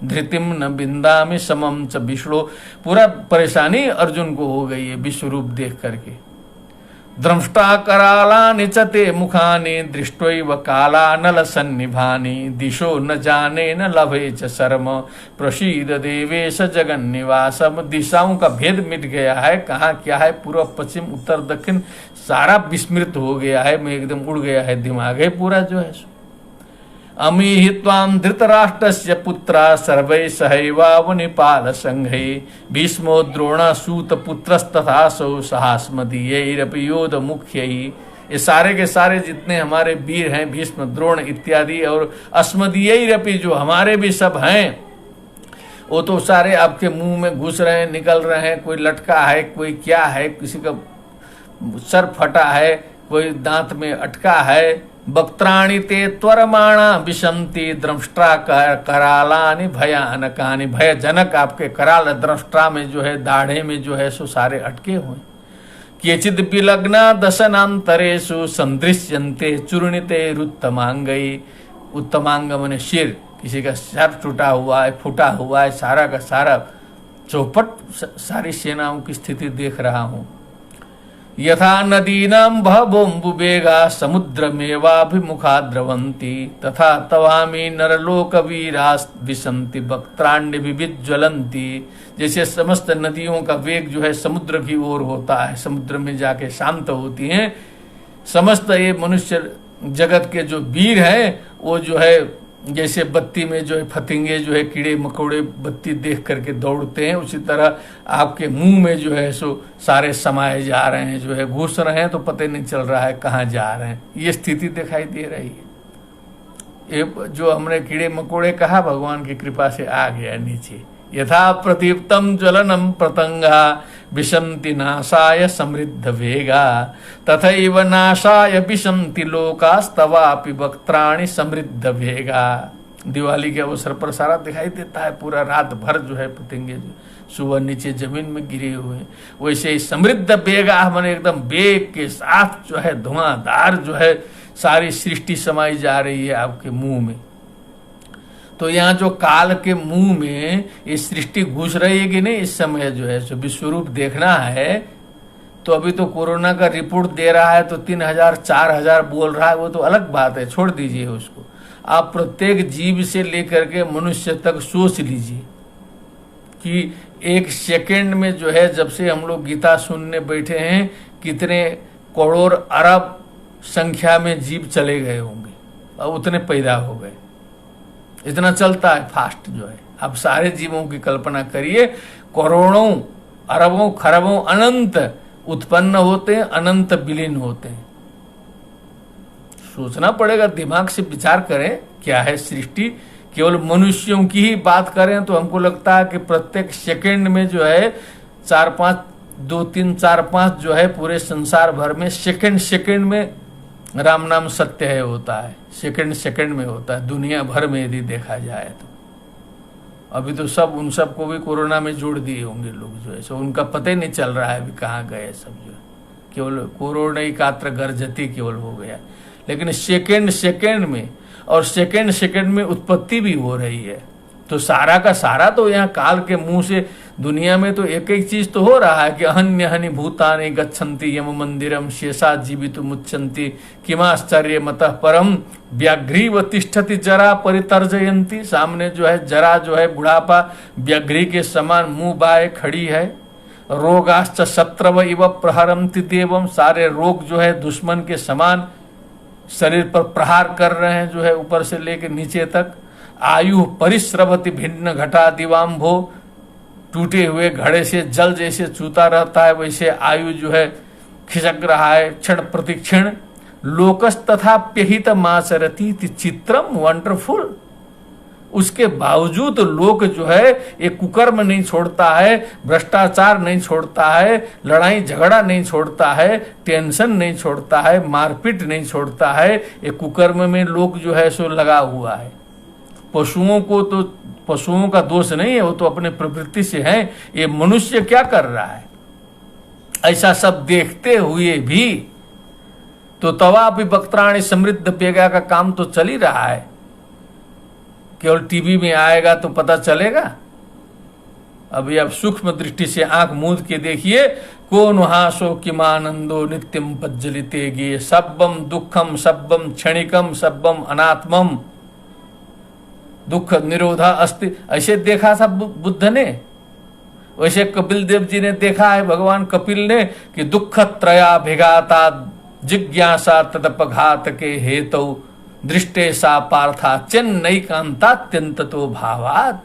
धृतिम न बिंदामि समम च विष्णु। पूरा परेशानी अर्जुन को हो गई है विश्व रूप देख करके। द्रष्टा करालानि च ते मुखानि दृष्ट्वैव कालानल सन्निभानि दिशो न जाने न लभे च शर्म प्रसीद देवेश जगन्निवास। दिशाओं का भेद मिट गया है, कहाँ क्या है, पूर्व पश्चिम उत्तर दक्षिण सारा विस्मृत हो गया है, मैं एकदम उड़ गया है दिमाग है पूरा जो है। अमी हि त्वां धृतराष्ट्रस्य पुत्रा सर्वै सहैवावनिपाल संघै भीष्मो द्रोणासूत पुत्रस्तथासौ सहास्मदीयैरपि योध मुख्यै। ये सारे के सारे जितने हमारे वीर हैं, भीष्म द्रोण इत्यादि, और अस्मदीयैरपि जो हमारे भी सब हैं, वो तो सारे आपके मुंह में घुस रहे हैं, निकल रहे हैं। कोई लटका है, कोई क्या है, किसी का सर फटा है, कोई दांत में अटका है। वक्त्राणि ते त्वरमाणा विशंति द्रष्टा करालानि भयानकानि। भयजनक आपके कराल द्रष्टा में जो है, दाढ़े में जो है सो सारे अटके हुए। केचिद विलग्ना दशनांतरेषु संदृश्यन्ते चूर्णिते रुत्तमांगै। उत्तमांग माने सिर, किसी का सर टूटा हुआ है, फूटा हुआ है, सारा का सारा चौपट सारी सेनाओं की स्थिति देख रहा हूँ। यथा नदीनां भवोम्बुवेगा समुद्रमेवाभिमुखा द्रवन्ति तथा तवामी नरलोकवीरास् विशन्ति वक्त्राण्यभिज्वलन्ति। जैसे समस्त नदियों का वेग जो है समुद्र की ओर होता है, समुद्र में जाके शांत होती हैं। समस्त ये मनुष्य जगत के जो वीर हैं वो जो है जैसे बत्ती में जो है फतिंगे जो है कीड़े मकोड़े बत्ती देख करके दौड़ते हैं, उसी तरह आपके मुंह में जो है सो सारे समाये जा रहे हैं, जो है घुस रहे हैं, तो पता नहीं चल रहा है कहाँ जा रहे हैं। ये स्थिति दिखाई दे रही है। ये जो हमने कीड़े मकोड़े कहा भगवान की कृपा से आ गया नीचे। यथा प्रदीप्तम ज्वलनम प्रतंगा विशंति नाशाय समृद्ध वेगा तथैव नाशाय विशंति लोकास्तवापि वक्त्राणि समृद्ध वेगा। दिवाली के अवसर पर सारा दिखाई देता है, पूरा रात भर जो है पतंगे जो सुबह नीचे जमीन में गिरे हुए हैं। वैसे ही समृद्ध वेगा माने एकदम वेग के साथ जो है धुआंधार जो है सारी सृष्टि समाई जा रही है आपके मुंह में। तो यहाँ जो काल के मुंह में ये सृष्टि घुस रही है कि नहीं, इस समय जो है सो विश्वरूप देखना है। तो अभी तो कोरोना का रिपोर्ट दे रहा है तो 3000 4000 बोल रहा है, वो तो अलग बात है, छोड़ दीजिए उसको। आप प्रत्येक जीव से लेकर के मनुष्य तक सोच लीजिए कि एक सेकंड में जो है, जब से हम लोग गीता सुनने बैठे हैं, कितने करोड़ अरब संख्या में जीव चले गए होंगे और उतने पैदा हो गए। इतना चलता है फास्ट जो है। आप सारे जीवों की कल्पना करिए, करोड़ों अरबों खरबों अनंत उत्पन्न होते हैं, अनंत विलीन होते हैं। सोचना पड़ेगा, दिमाग से विचार करें क्या है सृष्टि। केवल मनुष्यों की ही बात करें तो हमको लगता है कि प्रत्येक सेकंड में जो है 4-5 2-3 4-5 जो है पूरे संसार भर में सेकंड में राम नाम सत्य है होता है, सेकंड में होता है दुनिया भर में यदि देखा जाए तो। अभी तो सब उन सबको भी कोरोना में जोड़ दिए होंगे लोग जो है सो, उनका पता ही नहीं चल रहा है अभी कहाँ गए सब जो है, केवल कोरोना ही कात्र गर्जती केवल हो गया। लेकिन सेकेंड सेकेंड में और सेकेंड सेकेंड में उत्पत्ति भी हो रही है। तो सारा का सारा तो यहाँ काल के मुंह से दुनिया में तो एक एक चीज तो हो रहा है कि अहन्य हनि भूतानि गच्छन्ति यम मंदिरम शेषा जीवित मुच्यंती किमाश्चर्य मतः परम व्याघ्रीव तिष्ठति जरा परितर्जयंती। सामने जो है जरा जो है बुढ़ापा व्याघ्री के समान मुंह बाए खड़ी है। रोगाश्च शत्रव इव प्रहरंति देवम, सारे रोग जो है दुश्मन के समान शरीर पर प्रहार कर रहे हैं जो है ऊपर से लेकर नीचे तक। आयु परिश्रवति भिन्न घटा दिवाम्भो, टूटे हुए घड़े से जल जैसे चूता रहता है वैसे आयु जो है खिसक रहा है क्षण प्रतिक्षण। लोकस तथा प्यहित माचरती चित्रम वंडरफुल, उसके बावजूद लोग जो है एक कुकर्म नहीं छोड़ता है, भ्रष्टाचार नहीं छोड़ता है, लड़ाई झगड़ा नहीं छोड़ता है, टेंशन नहीं छोड़ता है, मारपीट नहीं छोड़ता है। एक कुकर्म में लोग जो है सो लगा हुआ है। पशुओं को तो पशुओं का दोष नहीं है, वो तो अपने प्रवृत्ति से है। ये मनुष्य क्या कर रहा है? ऐसा सब देखते हुए भी तो तवा भी वक्त्राणी समृद्ध बेगा का काम तो चल ही रहा है। केवल टीवी में आएगा तो पता चलेगा। अभी आप सूक्ष्म दृष्टि से आंख मूंद के देखिए, को नुहासो किमानंदो नित्यम पज्जलिते गे, सब्बम दुखम सब्बम क्षणिकम सब्बम अनात्मम दुख निरोधा अस्ति। ऐसे देखा था बुद्ध ने, वैसे कपिल देव जी ने देखा है, भगवान कपिल ने, कि दुख त्रया भिघाता जिज्ञासा तदपघात के हेतु दृष्टे सा पार्था चेन्नई कांतात्यंत तो भावात।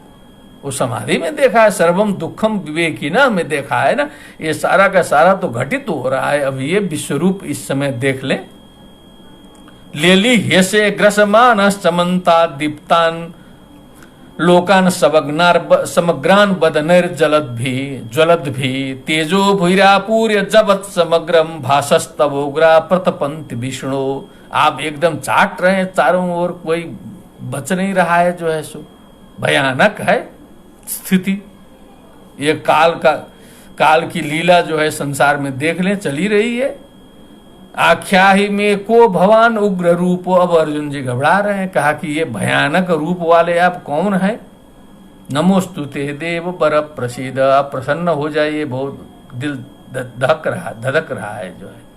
वो समाधि में देखा है, सर्वम दुखम विवेकिना में देखा है ना। ये सारा का सारा तो घटित हो रहा है। अब ये विश्वरूप इस समय देख ले। लेली हेसे ग्रसमान समन्ता दीप्तान लोकान समग्रान बदनर ज्वलद भी तेजो भूरापूर्य जबत समग्रम भाषस्तवोग्रा प्रतपंत विष्णु। आप एकदम चाट रहे हैं चारों ओर, कोई बच नहीं रहा है जो है सो। भयानक है स्थिति। ये काल की लीला जो है संसार में देख लें चली रही है। आख्या ही में को भगवान उग्र रूप। अब अर्जुन जी घबरा रहे हैं, कहा कि ये भयानक रूप वाले आप कौन है? नमोस्तुते देव बर प्रसीद। आप प्रसन्न हो जाइए, बहुत दिल धधक रहा है जो है।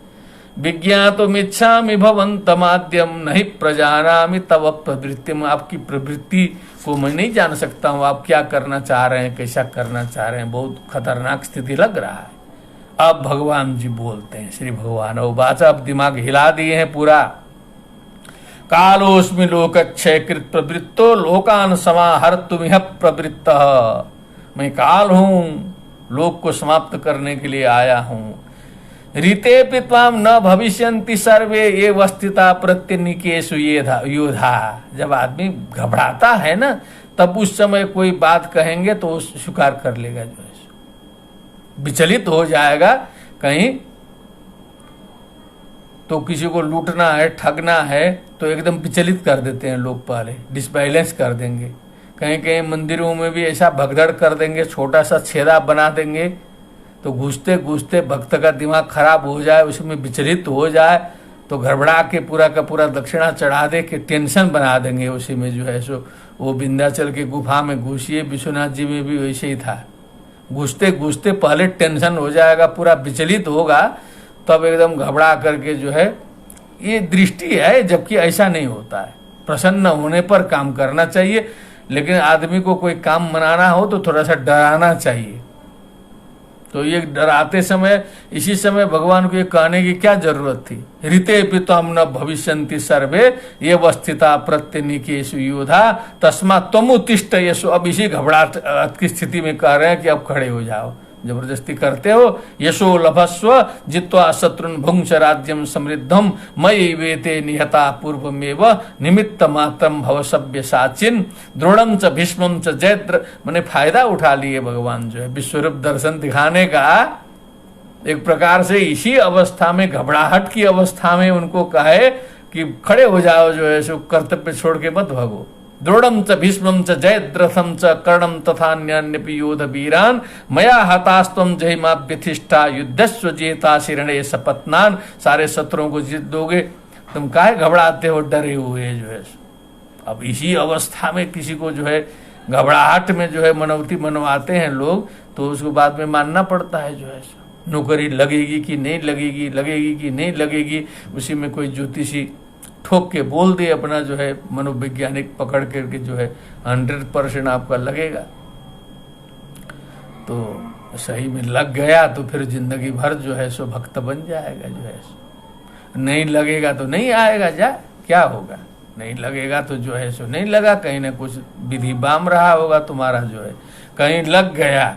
विज्ञातुमिच्छामि भवन्तमाद्यं नहि प्रजानामि तव प्रवृत्तिम। आपकी प्रवृत्ति को मैं नहीं जान सकता हूँ, आप क्या करना चाह रहे हैं, कैसा करना चाह रहे हैं। बहुत खतरनाक स्थिति लग रहा है। अब भगवान जी बोलते हैं, श्री भगवान उवाच। अब दिमाग हिला दिए हैं पूरा। कालोस्मि लोकक्षय कृत प्रवृत्तो लोकान समाहर्तुमिह प्रवृत्त। मैं काल हूं, लोक को समाप्त करने के लिए आया हूं। रीते पित्वाम न भविष्यन्ति सर्वे ये वस्थिता प्रत्यनिकेषु योधा। जब आदमी घबराता है ना, तब उस समय कोई बात कहेंगे तो स्वीकार कर लेगा, जो है विचलित हो जाएगा। कहीं तो किसी को लूटना है, ठगना है, तो एकदम विचलित कर देते हैं लोग, पहले डिसबैलेंस कर देंगे। कहीं कहीं मंदिरों में भी ऐसा भगदड़ कर देंगे, छोटा सा छेदा बना देंगे, तो घुसते घुसते भक्त का दिमाग खराब हो जाए, उसमें विचलित हो जाए, तो घबरा के पूरा का पूरा दक्षिणा चढ़ा दे के टेंशन बना देंगे उसी में जो है सो। वो विंध्याचल की गुफा में घुसिए, विश्वनाथ जी में भी वैसे ही था। घुसते घुसते पहले टेंशन हो जाएगा, पूरा विचलित होगा, तब एकदम घबरा करके जो है। ये दृष्टि है, जबकि ऐसा नहीं होता है। प्रसन्न होने पर काम करना चाहिए, लेकिन आदमी को कोई काम बनाना हो तो थोड़ा सा डराना चाहिए। तो ये डराते समय, इसी समय भगवान को ये कहने की क्या जरूरत थी? ऋते पितम न भविष्यन्ति सर्वे ये वस्थिता प्रत्यनिकेषु योधा तस्मा त्वमुत्तिष्ठ यशो। अब इसी घबराहट की स्थिति में कह रहे हैं कि अब खड़े हो जाओ, जबरदस्ती करते हो। यशो लभस्व जित्वा शत्रुन भुंक्ष राज्यम समृद्धम मयि वेते निहता पूर्वमेव निमित्त मात्रम भव सभ्य साचिन द्रोणम च भीष्मम च जैत्र। मैंने फायदा उठा लिए भगवान जो है विश्वरूप दर्शन दिखाने का। एक प्रकार से इसी अवस्था में, घबराहट की अवस्था में उनको कहे कि खड़े हो जाओ, जो है सो कर्तव्य छोड़ के मत भागो, द्रोणम च भीष्मं च जयद्रथं च कर्णं तथान्यान्यपि योध वीरान मया हतास्त्वं जहिमाभ्यथिष्ठा युद्धस्व जेता शिरणे सपत्नान। सारे शत्रुओं को जीत दोगे, तुम काहे घबराते हो, डरे हुए जो है। अब इसी अवस्था में किसी को जो है घबराहट में जो है मनौती मनवाते हैं लोग, तो उसको बाद में मानना पड़ता है जो है। नौकरी लगेगी कि नहीं लगेगी, लगेगी कि नहीं लगेगी, उसी में कोई ज्योतिषी ठोक के बोल दे अपना जो है मनोवैज्ञानिक पकड़ करके जो है 100% आपका लगेगा। तो सही में लग गया तो फिर जिंदगी भर जो है सो भक्त बन जाएगा जो है। नहीं लगेगा तो नहीं आएगा, जा क्या होगा। नहीं लगेगा तो जो है सो नहीं लगा, कहीं ना कुछ विधि बाम रहा होगा तुम्हारा जो है, कहीं लग गया।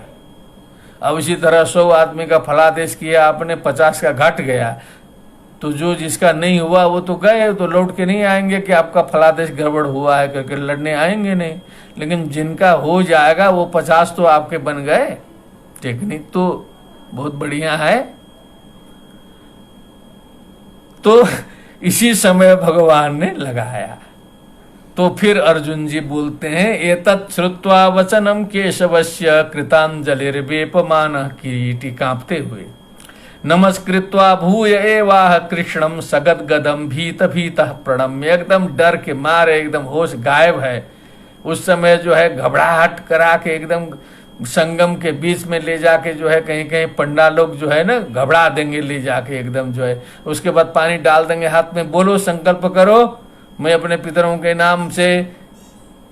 अब इसी तरह 100 आदमी का फलादेश किया आपने, 50 का घट गया, तो जो जिसका नहीं हुआ वो तो गए, तो लौट के नहीं आएंगे कि आपका फलादेश गड़बड़ हुआ है करके लड़ने आएंगे नहीं। लेकिन जिनका हो जाएगा वो 50 तो आपके बन गए। टेक्निक तो बहुत बढ़िया है। तो इसी समय भगवान ने लगाया। तो फिर अर्जुन जी बोलते हैं, एतत् श्रुत्वा वचनम केशवस्य कृतांजलिर्वेपमान, किरीटी कांपते हुए नमस्कृत्वा भूय एवाह कृष्णम सगदगदम भीत भीत प्रणम्य। एकदम डर के मारे एकदम होश गायब है। उस समय जो है घबराहट करा के एकदम संगम के बीच में ले जाके जो है कहीं कहीं पंडा लोग जो है ना घबरा देंगे ले जाके एकदम जो है। उसके बाद पानी डाल देंगे हाथ में, बोलो संकल्प करो मैं अपने पितरों के नाम से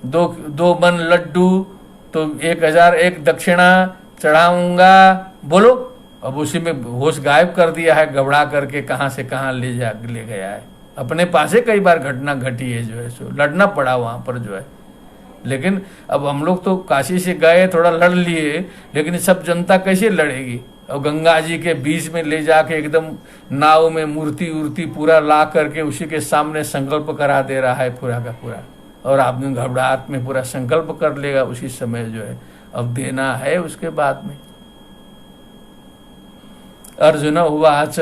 दो मन लड्डू तो 1001 दक्षिणा चढ़ाऊंगा, बोलो। अब उसी में होश गायब कर दिया है, घबरा करके कहाँ से कहाँ ले गया है। अपने पास ही कई बार घटना घटी है जो है सो, लड़ना पड़ा वहां पर जो है। लेकिन अब हम लोग तो काशी से गए, थोड़ा लड़ लिए, लेकिन सब जनता कैसे लड़ेगी। और गंगा जी के बीच में ले जाके एकदम नाव में मूर्ति उर्ति पूरा ला करके उसी के सामने संकल्प करा दे रहा है पूरा का पूरा। और आदमी घबराहट में पूरा संकल्प कर लेगा उसी समय जो है, अब देना है उसके बाद में। अर्जुन उवाच,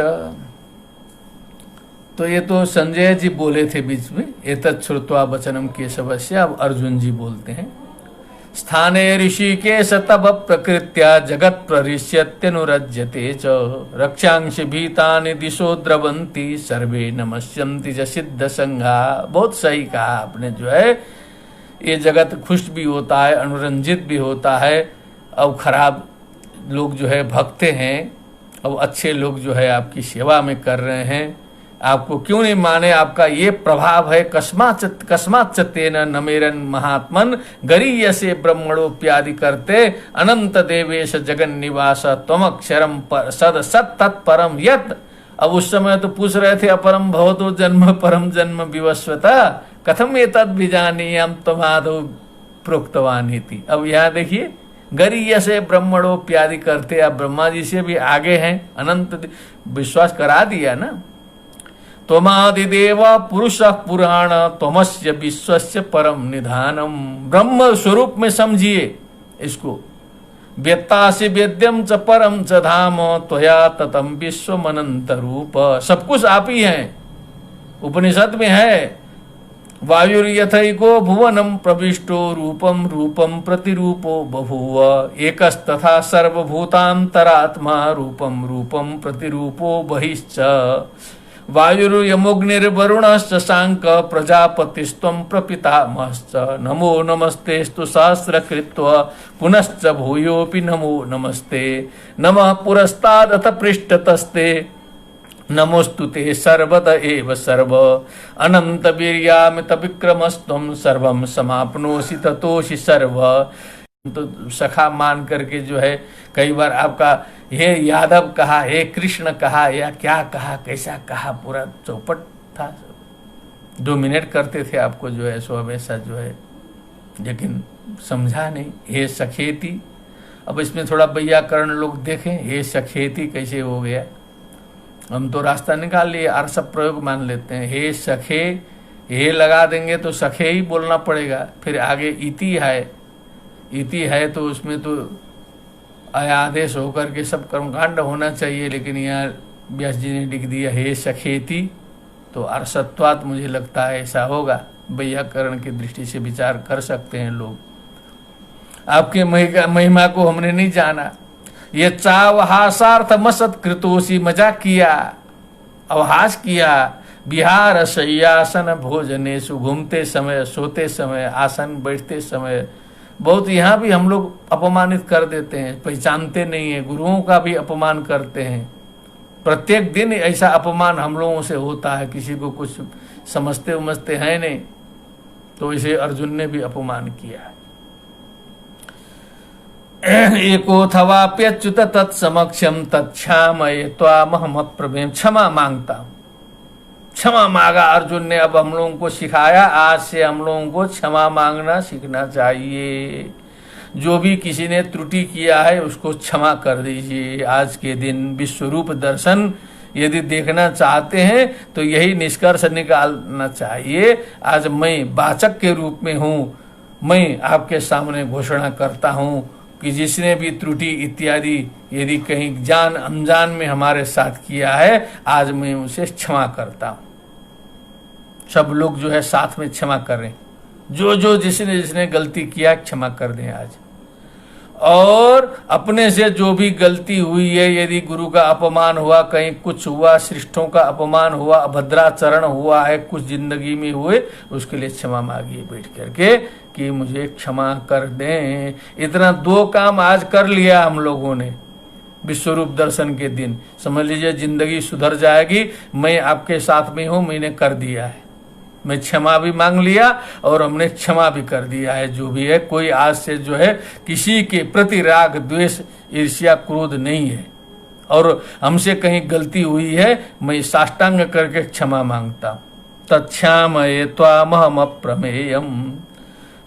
तो ये तो संजय जी बोले थे बीच में, एतत् श्रुत्वा वचनम केशवस्य। अब अर्जुन जी बोलते हैं, स्थाने ऋषिकेश तब प्रकृत्या जगत प्ररिष्यत्यनुरज्यते च रक्षांश भीतानि दिशो द्रवंती सर्वे नमस्यन्ति च सिद्ध संघा। बहुत सही कहा आपने जो है। ये जगत खुश भी होता है, अनुरंजित भी होता है। अब खराब लोग जो है भगते हैं, अब अच्छे लोग जो है आपकी सेवा में कर रहे हैं। आपको क्यों नहीं माने, आपका ये प्रभाव है। कस्मात् तेन नमेरन महात्मन गरीयसे ब्रह्मणोप्यादि करते अनंत देवेश जगन निवास त्वमक्षरम सद सत तत्परम यत। अब उस समय तो पूछ रहे थे, अपरम भवतो जन्म परम जन्म विवस्वता कथम एतद् विजानीयाम त्वमादौ प्रोक्तवान इति। अब यहाँ देखिए, गरीयसे ब्रह्मणोप्यादि करते, अब ब्रह्मा जी से भी आगे हैं, अनंत विश्वास करा दिया ना। त्वमादिदेव पुरुष पुराण त्वमस्य विश्वस्य परम निधानम। ब्रह्म स्वरूप में समझिए इसको। वेत्तासि वेद्यम च परम च धाम त्वया ततम विश्वमनंत रूप। सब कुछ आप ही हैं, उपनिषद में है। वायुर्यथैको भुवनम प्रविष्टो रूपम रूपम प्रतिरूपो बभूव एकस्तथा सर्वभूतांतरात्मा रूपम रूपम प्रतिरूपो बहिश्च। वायुर्यमुग्निर्वरुणश्च शांक प्रजापतिस्त्वं प्रपितामहश्च। नमो नमस्तेस्तु सहस्रकृत्वा पुनश्च भूयोऽपि नमो नमस्ते। नमः पुरस्तादथ पृष्ठतस्ते नमोस्तु ते सर्वद एव सर्व। अनंत वीर्यामित विक्रमस्त्वं सर्वं समाप्नोषि ततोषि सर्व। तो सखा मान करके जो है कई बार आपका हे यादव कहा, हे कृष्ण कहा, या क्या कहा, कैसा कहा, पूरा चौपट था। डोमिनेट करते थे आपको जो है सो हमेशा जो है, लेकिन समझा नहीं। हे सखेती, अब इसमें थोड़ा व्याकरण लोग देखें, हे सखेती कैसे हो गया। हम तो रास्ता निकाल लिए, आर्सप प्रयोग मान लेते हैं। हे सखे, हे लगा देंगे तो सखे ही बोलना पड़ेगा। फिर आगे इति है, इति है तो उसमें तो आदेश होकर के सब कर्मकांड होना चाहिए, लेकिन यहाँ व्यास जी ने लिख दिया हे सखेती, तो अरसत्वात मुझे लगता है ऐसा होगा। वैयाकरण की दृष्टि से विचार कर सकते हैं लोग। आपके महिमा को हमने नहीं जाना। ये चावहासार्थ मसत कृतोसी, मजाक किया, अवहास किया। विहार शय्यासन भोजनेषु, घूमते समय, सोते समय, आसन बैठते समय, बहुत यहाँ भी हम लोग अपमानित कर देते हैं, पहचानते नहीं है, गुरुओं का भी अपमान करते हैं। प्रत्येक दिन ऐसा अपमान हम लोगों से होता है, किसी को कुछ समझते उमझते हैं नहीं, तो इसे अर्जुन ने भी अपमान किया है। एकोथवाप्यच्युत तत्समक्षम तत्क्षामये त्वामहम अप्रमेयम्, क्षमा मांगता हूं। क्षमा मांगा अर्जुन ने, अब हम लोगों को सिखाया, आज से हम लोगों को क्षमा मांगना सीखना चाहिए। जो भी किसी ने त्रुटि किया है उसको क्षमा कर दीजिए। आज के दिन विश्वरूप दर्शन यदि देखना चाहते हैं तो यही निष्कर्ष निकालना चाहिए। आज मैं वाचक के रूप में हूँ, मैं आपके सामने घोषणा करता हूँ कि जिसने भी त्रुटि इत्यादि यदि कहीं जान अनजान में हमारे साथ किया है, आज मैं उसे क्षमा करता हूँ। सब लोग जो है साथ में क्षमा करें, जो जिसने गलती किया क्षमा कर दें आज। और अपने से जो भी गलती हुई है, यदि गुरु का अपमान हुआ, कहीं कुछ हुआ, श्रेष्ठों का अपमान हुआ, अभद्राचरण हुआ है कुछ जिंदगी में हुए, उसके लिए क्षमा मांगिए बैठ करके कि मुझे क्षमा कर दें। इतना 2 काम आज कर लिया हम लोगों ने विश्वरूप दर्शन के दिन, समझ लीजिए जिंदगी सुधर जाएगी। मैं आपके साथ में हूँ, मैंने कर दिया है, मैं क्षमा भी मांग लिया और हमने क्षमा भी कर दिया है। जो भी है, कोई आज से जो है किसी के प्रति राग द्वेष ईर्ष्या क्रोध नहीं है। और हमसे कहीं गलती हुई है, मैं साष्टांग करके क्षमा मांगता हूँ। तत्क्षामये त्वामहम अप्रमेयम्,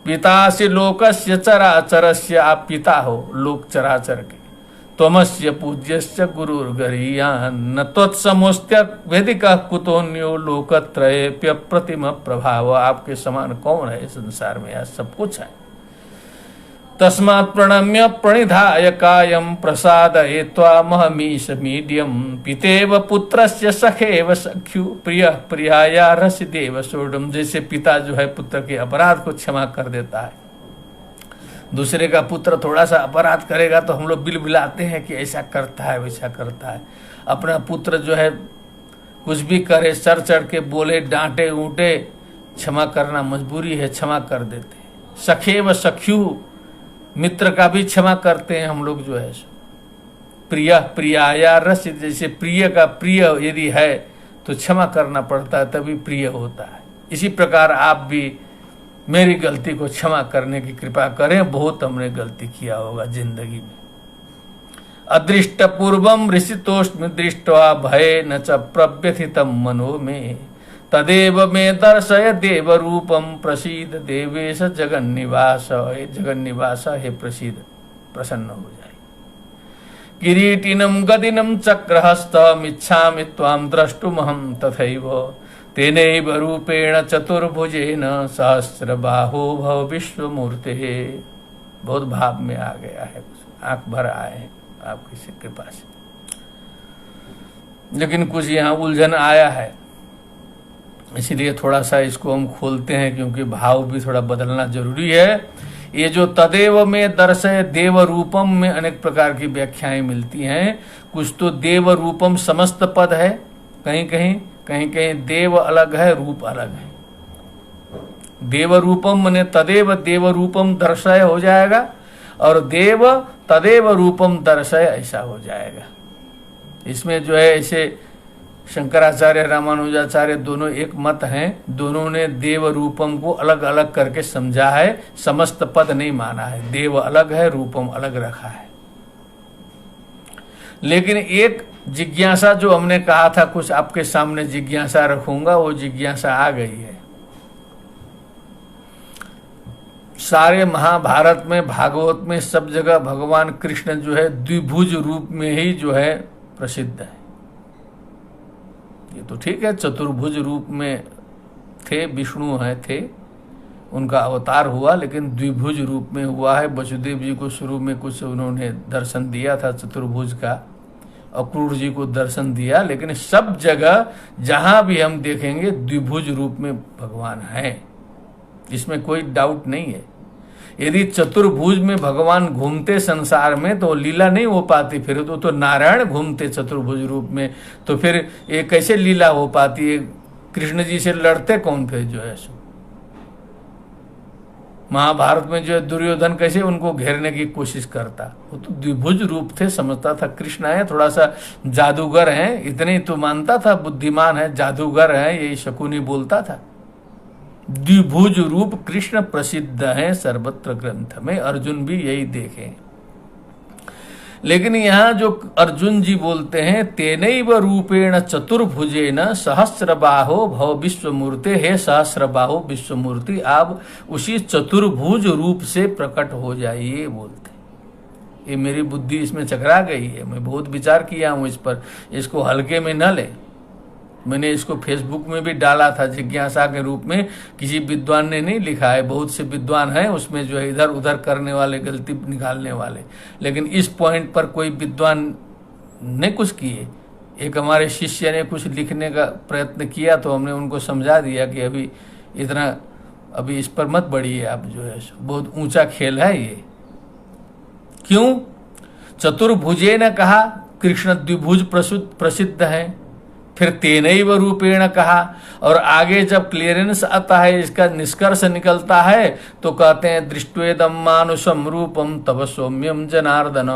पितासि लोकस्य चराचरस्य, आप पिता हो लोक चराचर के। त्वमस्य पूज्यस्य गुरुर्गरीयान्, न त्वत्समोऽस्त्य वेदिकः कुतोऽन्यो लोकत्रयेऽप्य प्रतिम प्रभाव। आपके समान कौन है संसार में, आज सब कुछ है। तस्मात् प्रणम्य प्रणिधाय कायं प्रसादये त्वामहमीश मीड्यम्, पितेव पुत्रस्य सखेव सख्यु, प्रियः प्रियाया रसिदेव सोढुम्। जैसे पिता जो है पुत्र के अपराध को क्षमा कर देता है, दूसरे का पुत्र थोड़ा सा अपराध करेगा तो हम लोग बिलबिलाते हैं कि ऐसा करता है वैसा करता है। अपना पुत्र जो है कुछ भी करे, सर चढ़ के बोले, डांटे ऊँटे, क्षमा करना मजबूरी है, क्षमा कर देते हैं। सखेव सख्यु, मित्र का भी क्षमा करते हैं हम लोग जो है। प्रिय प्रियाया रस, जैसे प्रिय का प्रिय यदि है तो क्षमा करना पड़ता है, तभी प्रिय होता है। इसी प्रकार आप भी मेरी गलती को क्षमा करने की कृपा करें। बहुत हमने गलती किया होगा जिंदगी में। अदृष्ट पूर्वम ऋषितोष्म दृष्टवा भय न च प्रव्यथितम मनो में, तदेव में दर्शय देव रूपम प्रसीद देवेश जगन्निवास। जगन्निवास हे प्रसीद, प्रसन्न हो जाए। किरीटिनम गदिनम चक्रहस्तमिच्छामि त्वां द्रष्टुमहं तथैव, तेनैव रूपेण चतुर्भुजेन सहस्रबाहो भव विश्वमूर्ते। बहुत भाव में आ गया है, आंख भर आए हैं आपकी कृपा से। लेकिन कुछ यहाँ उलझन आया है, इसीलिए थोड़ा सा इसको हम खोलते हैं, क्योंकि भाव भी थोड़ा बदलना जरूरी है। ये जो तदेव में दर्शय देव रूपम में अनेक प्रकार की व्याख्याएं मिलती हैं। कुछ तो देव रूपम समस्त पद है, कहीं कहीं देव अलग है, रूप अलग है। देव रूपम माने तदेव देव रूपम दर्शय हो जाएगा, और देव तदेव रूपम दर्शय ऐसा हो जाएगा। इसमें जो है ऐसे शंकराचार्य रामानुजाचार्य दोनों एक मत हैं, दोनों ने देव रूपम को अलग अलग करके समझा है, समस्त पद नहीं माना है। देव अलग है, रूपम अलग रखा है। लेकिन एक जिज्ञासा जो हमने कहा था, कुछ आपके सामने जिज्ञासा रखूंगा, वो जिज्ञासा आ गई है। सारे महाभारत में, भागवत में, सब जगह भगवान कृष्ण जो है द्विभुज रूप में ही जो है प्रसिद्ध है। ये तो ठीक है, चतुर्भुज रूप में थे, विष्णु हैं थे, उनका अवतार हुआ, लेकिन द्विभुज रूप में हुआ है। वसुदेव जी को शुरू में कुछ उन्होंने दर्शन दिया था चतुर्भुज का, अक्रूर जी को दर्शन दिया, लेकिन सब जगह जहां भी हम देखेंगे द्विभुज रूप में भगवान हैं। इसमें कोई डाउट नहीं है। यदि चतुर्भुज में भगवान घूमते संसार में तो लीला नहीं हो पाती, फिर तो नारायण घूमते चतुर्भुज रूप में, तो फिर ये कैसे लीला हो पाती है? कृष्ण जी से लड़ते कौन फिर जो है सो? महाभारत में जो है दुर्योधन कैसे उनको घेरने की कोशिश करता, वो तो द्विभुज रूप थे, समझता था कृष्ण है, थोड़ा सा जादूगर है, इतने तो मानता था, बुद्धिमान है, जादूगर है, यही शकुनी बोलता था। द्विभुज रूप कृष्ण प्रसिद्ध है सर्वत्र ग्रंथ में, अर्जुन भी यही देखे। लेकिन यहाँ जो अर्जुन जी बोलते हैं, तेनैव रूपेण चतुर्भुजेन सहस्रबाहो भव विश्वमूर्ते, हे सहस्रबाहो विश्वमूर्ति, आप उसी चतुर्भुज रूप से प्रकट हो जाइए बोलते। ये मेरी बुद्धि इसमें चकरा गई है, मैं बहुत विचार किया हूँ इस पर, इसको हल्के में न ले। मैंने इसको फेसबुक में भी डाला था जिज्ञासा के रूप में, किसी विद्वान ने नहीं लिखा है, बहुत से विद्वान हैं उसमें जो है इधर उधर करने वाले, गलती निकालने वाले, लेकिन इस पॉइंट पर कोई विद्वान ने कुछ किए। एक हमारे शिष्य ने कुछ लिखने का प्रयत्न किया तो हमने उनको समझा दिया कि अभी इस पर मत बढ़िए आप, जो है बहुत ऊंचा खेल है ये। क्यों? चतुर्भुजे ने कहा, कृष्ण द्विभुज प्रसिद्ध है, फिर तेनैव रूपेण कहा, और आगे जब क्लियरेंस आता है, इसका निष्कर्ष निकलता है तो कहते हैं दृष्ट्वेदम मानुषम रूपम तव सौम्यम जनार्दन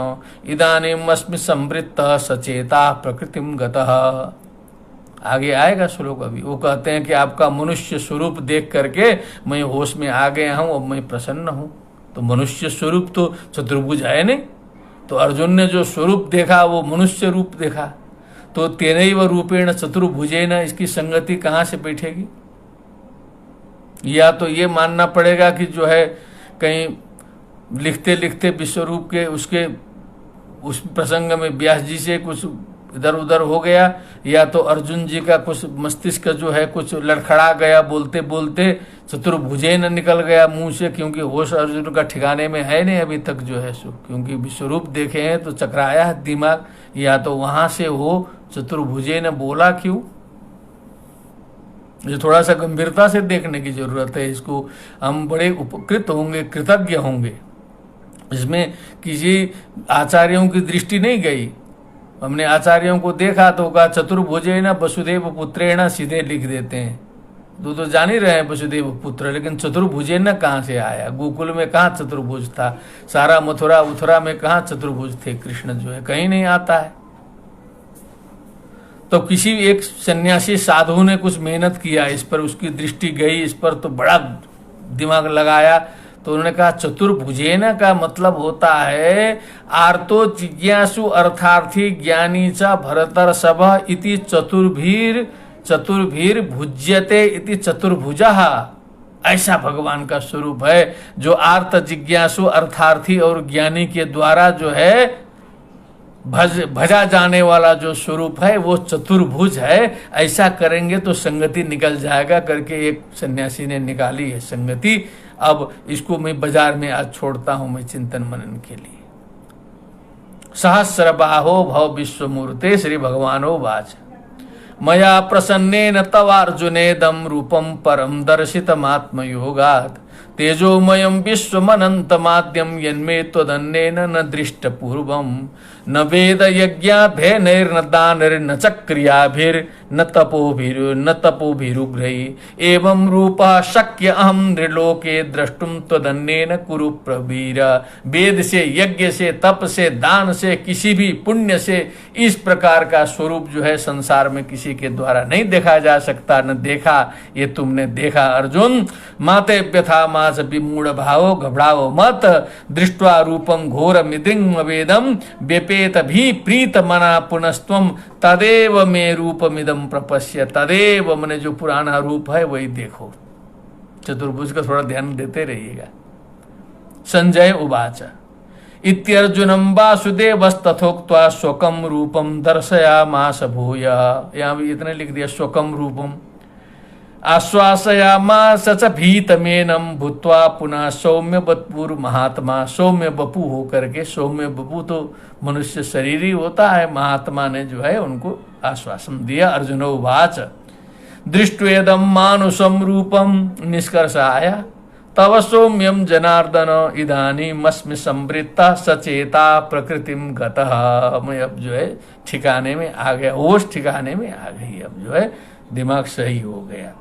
इदानीम अस्मि संवृत्तः सचेता प्रकृतिम गतः। आगे आएगा श्लोक अभी, वो कहते हैं कि आपका मनुष्य स्वरूप देख करके मैं होश में आ गया हूं, अब मैं प्रसन्न हूं। तो मनुष्य स्वरूप तो चतुर्भुज है नहीं, तो अर्जुन ने जो स्वरूप देखा वो मनुष्य रूप देखा, तो तेनैव रूपेण चतुर्भुजेन, इसकी संगति कहाँ से बैठेगी? या तो ये मानना पड़ेगा कि जो है कहीं लिखते लिखते विश्वरूप के उसके उस प्रसंग में व्यास जी से कुछ इधर उधर हो गया, या तो अर्जुन जी का कुछ मस्तिष्क जो है कुछ लड़खड़ा गया, बोलते बोलते चतुर्भुजेन निकल गया मुंह से, क्योंकि होश अर्जुन का ठिकाने में है नहीं अभी तक जो है सो, क्योंकि विश्वरूप देखे हैं तो चकराया है दिमाग, या तो वहां से हो चतुर्भुजेन बोला क्यों? ये थोड़ा सा गंभीरता से देखने की जरूरत है, इसको हम बड़े उपकृत होंगे, कृतज्ञ होंगे। इसमें किसी आचार्यों की दृष्टि नहीं गई, हमने आचार्यों को देखा तो कहा चतुर्भुजेन वसुदेव पुत्रेण, सीधे लिख देते हैं, तो जान ही रहे हैं वसुदेव पुत्र, लेकिन चतुर्भुजेन कहाँ से आया? गोकुल में कहाँ चतुर्भुज था? सारा मथुरा उथुरा में कहाँ चतुर्भुज थे? कृष्ण जो है कहीं नहीं आता है। तो किसी एक सन्यासी साधु ने कुछ मेहनत किया इस पर, उसकी दृष्टि गई इस पर, तो बड़ा दिमाग लगाया, तो उन्होंने कहा चतुर्भुजेन का मतलब होता है आर्तो जिज्ञासु अर्थार्थी ज्ञानी च भरतर्षभ इति चतुर्भीर भुज्यते इति चतुर्भुजः। ऐसा भगवान का स्वरूप है, जो आर्त जिज्ञासु अर्थार्थी और ज्ञानी के द्वारा जो है भजा जाने वाला जो स्वरूप है वो चतुर्भुज है। ऐसा करेंगे तो संगति निकल जाएगा करके एक सन्यासी ने निकाली है संगति। अब इसको मैं बाजार में आज छोड़ता हूं, मैं चिंतन मनन के लिए। सहस्रबाहो भव विश्वमूर्ते श्री भगवानो वाच मया प्रसन्नेन तवार्जुनेदं रूपम परम दर्शितमात्मयोगात् तेजोमयं विश्वमनन्तमाद्यं यन्मे त्वदन्येन न दृष्टपूर्वम् न वेद यज्ञाध्ययनैर्न दानैर्न च क्रियाभिर्न तपोभिरुग्रैः एवं रूपः शक्य अहं नृलोके द्रष्टुं त्वदन्येन कुरु प्रवीर। वेद से, यज्ञ से, तप से, दान से, किसी भी पुण्य से इस प्रकार का स्वरूप जो है संसार में किसी के द्वारा नहीं देखा जा सकता, न देखा ये तुमने देखा अर्जुन। माते व्यथा मास विमूढ़ भावो घबराओ मत दृष्ट्वा रूपम घोर मिदृंग वेदम व्यपेत भी प्रीत मना पुनस्त्वम तदेव में रूपमिदम प्रपश्य। तदेव मने जो पुराना रूप है वही देखो। चतुर्भुज का थोड़ा ध्यान देते रहिएगा। संजय उवाच इत्यर्जुनम वासुदेवस्तथोक्त्वा स्वकम रूपम दर्शयामास भूय। यहाँ भी इतने लिख दिया स्वकम रूपम। आश्वासयामास च भीतमेनं भूत्वा पुनः सौम्य बपुर महात्मा। सौम्य बपू हो करके, सौम्य बपू तो मनुष्य शरीर ही होता है, महात्मा ने जो है उनको आश्वासन दिया। अर्जुन उवाच दृष्ट्वेदं मानुषम रूपम। निष्कर्ष आया तव सौम्यम जनार्दन इदानीमस्मि संवृत्ता सचेता प्रकृतिम गतः। मैं अब जो है ठिकाने में आ गया, होश ठिकाने में आ गई, अब जो है दिमाग सही हो गया।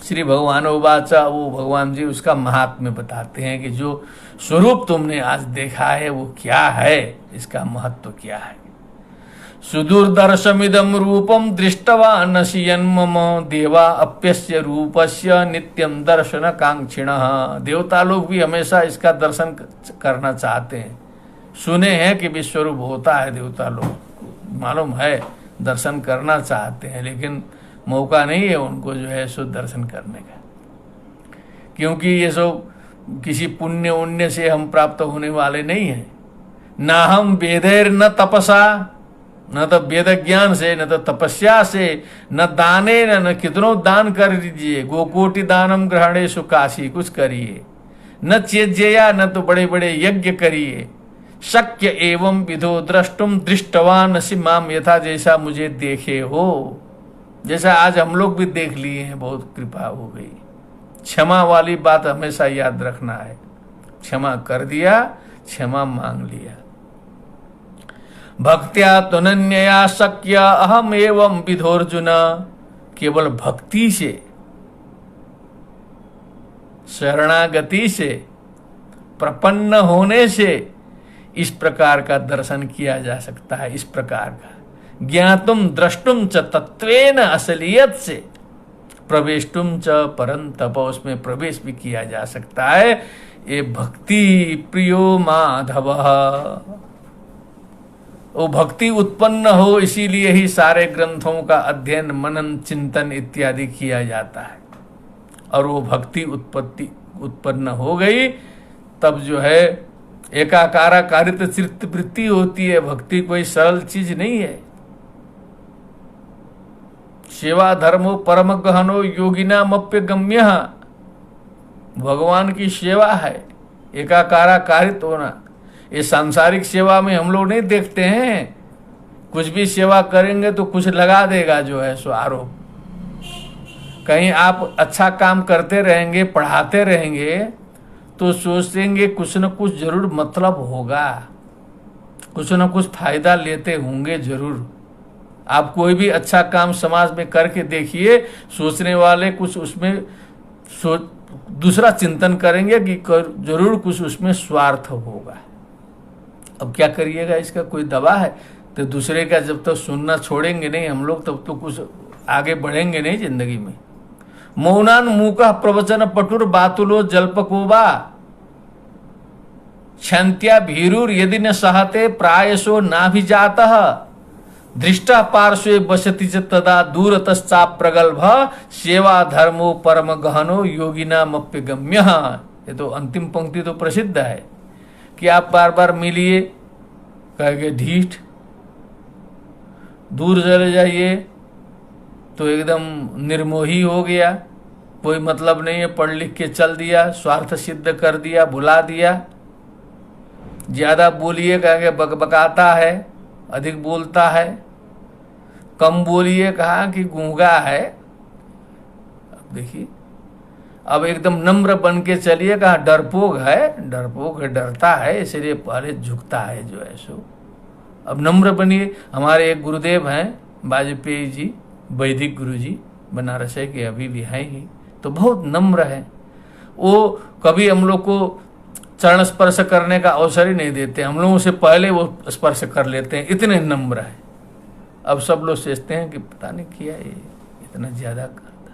श्री भगवान उवाचा, वो भगवान जी उसका महात्म्य बताते हैं कि जो स्वरूप तुमने आज देखा है वो क्या है, इसका महत्व क्या है। सुदूरदर्शमिदं रूपम दृष्टवानसि यन्मम देवा अप्यस्य रूपस्य नित्यं दर्शन कांक्षिणः। देवता लोग भी हमेशा इसका दर्शन करना चाहते हैं। सुने हैं कि विश्वरूप होता है, देवता लोग मालूम है, दर्शन करना चाहते हैं, लेकिन मौका नहीं है उनको जो है सो दर्शन करने का, क्योंकि ये सब किसी पुण्य उन्य से हम प्राप्त होने वाले नहीं हैं। ना हम वेदैर न तपसा, न तो वेद ज्ञान से, न तो तपस्या से, न दाने न कितनों दान कर दीजिए, गोकोटि दानम ग्रहणेषु काशी, कुछ करिए, न चेज्यया, न तो बड़े बड़े यज्ञ करिए। शक्य एवं विधो द्रष्टुम दृष्टवान असि माम यथा, जैसा मुझे देखे हो, जैसा आज हम लोग भी देख लिए हैं, बहुत कृपा हो गई। क्षमा वाली बात हमेशा याद रखना है, क्षमा कर दिया, क्षमा मांग लिया। भक्त्या तुनन्यया शक्य अहम एवं विधोर्जुन, केवल भक्ति से, शरणागति से, प्रपन्न होने से इस प्रकार का दर्शन किया जा सकता है। इस प्रकार का ज्ञातुम द्रष्टुम च तत्वेन, असलियत से प्रवेशुम च परंतप, उसमें प्रवेश भी किया जा सकता है। ये भक्ति प्रियो माधव, वो भक्ति उत्पन्न हो, इसीलिए ही सारे ग्रंथों का अध्ययन मनन चिंतन इत्यादि किया जाता है। और वो भक्ति उत्पन्न हो गई तब जो है एकाकाराकारित चित्त वृत्ति होती है। भक्ति कोई सरल चीज नहीं है। सेवा धर्मो परम गहनो योगिनामप्य गम्य, भगवान की सेवा है एकाकाराकारित होना। ये सांसारिक सेवा में हम लोग नहीं देखते हैं, कुछ भी सेवा करेंगे तो कुछ लगा देगा जो है सो आरोप। कहीं आप अच्छा काम करते रहेंगे, पढ़ाते रहेंगे तो सोचेंगे कुछ न कुछ जरूर मतलब होगा, कुछ न कुछ फायदा लेते होंगे जरूर। आप कोई भी अच्छा काम समाज में करके देखिए, सोचने वाले कुछ उसमें दूसरा चिंतन करेंगे कि जरूर कुछ उसमें स्वार्थ होगा। अब क्या करिएगा, इसका कोई दवा है? तो दूसरे का जब तक सुनना छोड़ेंगे नहीं हम लोग, तब तो कुछ आगे बढ़ेंगे नहीं जिंदगी में। मौनान मूका प्रवचन पटुर बातुलो जल्पकोबा, क्षंत्या भीरुर यदि न सहते प्रायसो नाभिजातः, दृष्टा पार्श्वे बसति च तदा दूरतश्चा प्रगल्भ, सेवा धर्मो परम गहनो योगिनामप्य गम्यः। ये तो अंतिम पंक्ति तो प्रसिद्ध है कि आप बार बार मिलिए, कहेंगे ढीठ, दूर चले जाइए तो एकदम निर्मोही हो गया, कोई मतलब नहीं है, पढ़ लिख के चल दिया, स्वार्थ सिद्ध कर दिया, भुला दिया। ज्यादा बोलिए कहेंगे बकबकाता है, अधिक बोलता है। कम बोलिए कहा कि गूंगा है। अब देखिए, अब एकदम नम्र बन के चलिए कहा डरपोक है, डरपोक है, डरता है इसलिए पहले झुकता है जो है सो। अब नम्र बनिए। हमारे एक गुरुदेव हैं वाजपेयी जी, वैदिक गुरु जी, बनारस के अभी भी हैं ही, तो बहुत नम्र है। वो कभी हम लोग को चरण स्पर्श करने का अवसर ही नहीं देते, हम लोगों से पहले वो स्पर्श कर लेते हैं, इतने नम्र है। अब सब लोग सोचते हैं कि पता नहीं किया ये इतना ज्यादा करता,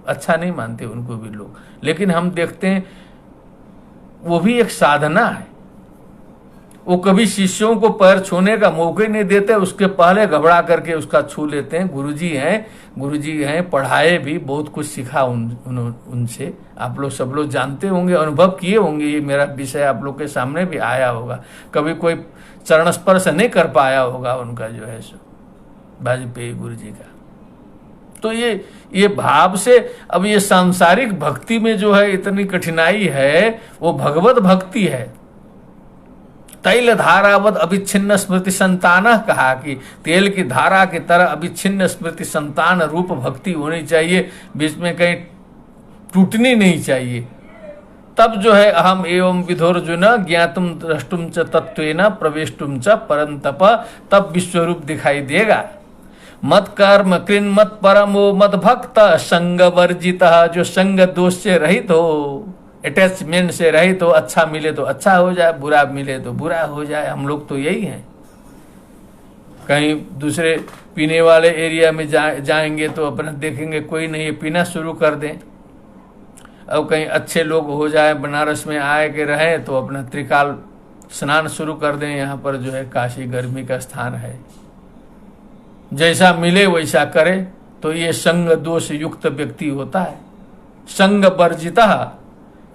अच्छा नहीं मानते उनको भी लोग, लेकिन हम देखते हैं वो भी एक साधना है। वो कभी शिष्यों को पैर छूने का मौका ही नहीं देते, उसके पहले घबरा करके उसका छू लेते हैं। गुरुजी हैं, पढ़ाए भी, बहुत कुछ सीखा उनसे। आप लोग सब लोग जानते होंगे, अनुभव किए होंगे, ये मेरा विषय आप लोग के सामने भी आया होगा। कभी कोई चरण स्पर्श नहीं कर पाया होगा उनका जो है सो, वाजपेयी गुरु जी का। तो ये भाव से, अब ये सांसारिक भक्ति में जो है इतनी कठिनाई है, वो भगवत भक्ति है। तैल धारावत अविच्छिन्न स्मृति संतान, कहा कि तेल की धारा की तरह अविच्छिन्न स्मृति संतान रूप भक्ति होनी चाहिए, बीच में कहीं टूटनी नहीं चाहिए। तब जो है अहम एवं विधोर्जुन ज्ञातुम द्रष्टुम च तत्वेन प्रवेष्टुम च परंतप, तब विश्वरूप दिखाई देगा। मत कर्म कृन मत परमो मत भक्त संग वर्जित, जो संग दोष से रहित हो, अटैचमेंट से रहित हो, अच्छा मिले तो अच्छा हो जाए, बुरा मिले तो बुरा हो जाए। हम लोग तो यही हैं। कहीं दूसरे पीने वाले एरिया में जाएंगे तो अपना देखेंगे कोई नहीं है, पीना शुरू कर दें। अब कहीं अच्छे लोग हो जाए, बनारस में आए के रहें तो अपना त्रिकाल स्नान शुरू कर दें। यहाँ पर जो है काशी गर्मी का स्थान है, जैसा मिले वैसा करे, तो ये संग दोष युक्त व्यक्ति होता है। संग वर्जिता,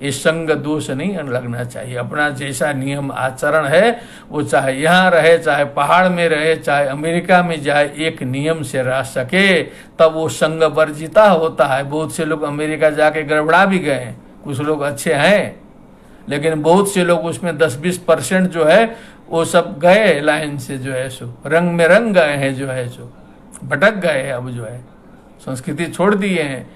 ये संग दोष नहीं लगना चाहिए। अपना जैसा नियम आचरण है वो चाहे यहाँ रहे, चाहे पहाड़ में रहे, चाहे अमेरिका में जाए, एक नियम से रह सके, तब वो संग वर्जिता होता है। बहुत से लोग अमेरिका जाके गड़बड़ा भी गए हैं, कुछ लोग अच्छे हैं, लेकिन बहुत से लोग उसमें 10-20% जो है वो सब गए लाइन से, जो है सो रंग में रंग गए हैं, जो है सो भटक गए हैं। अब जो है संस्कृति छोड़ दिए हैं,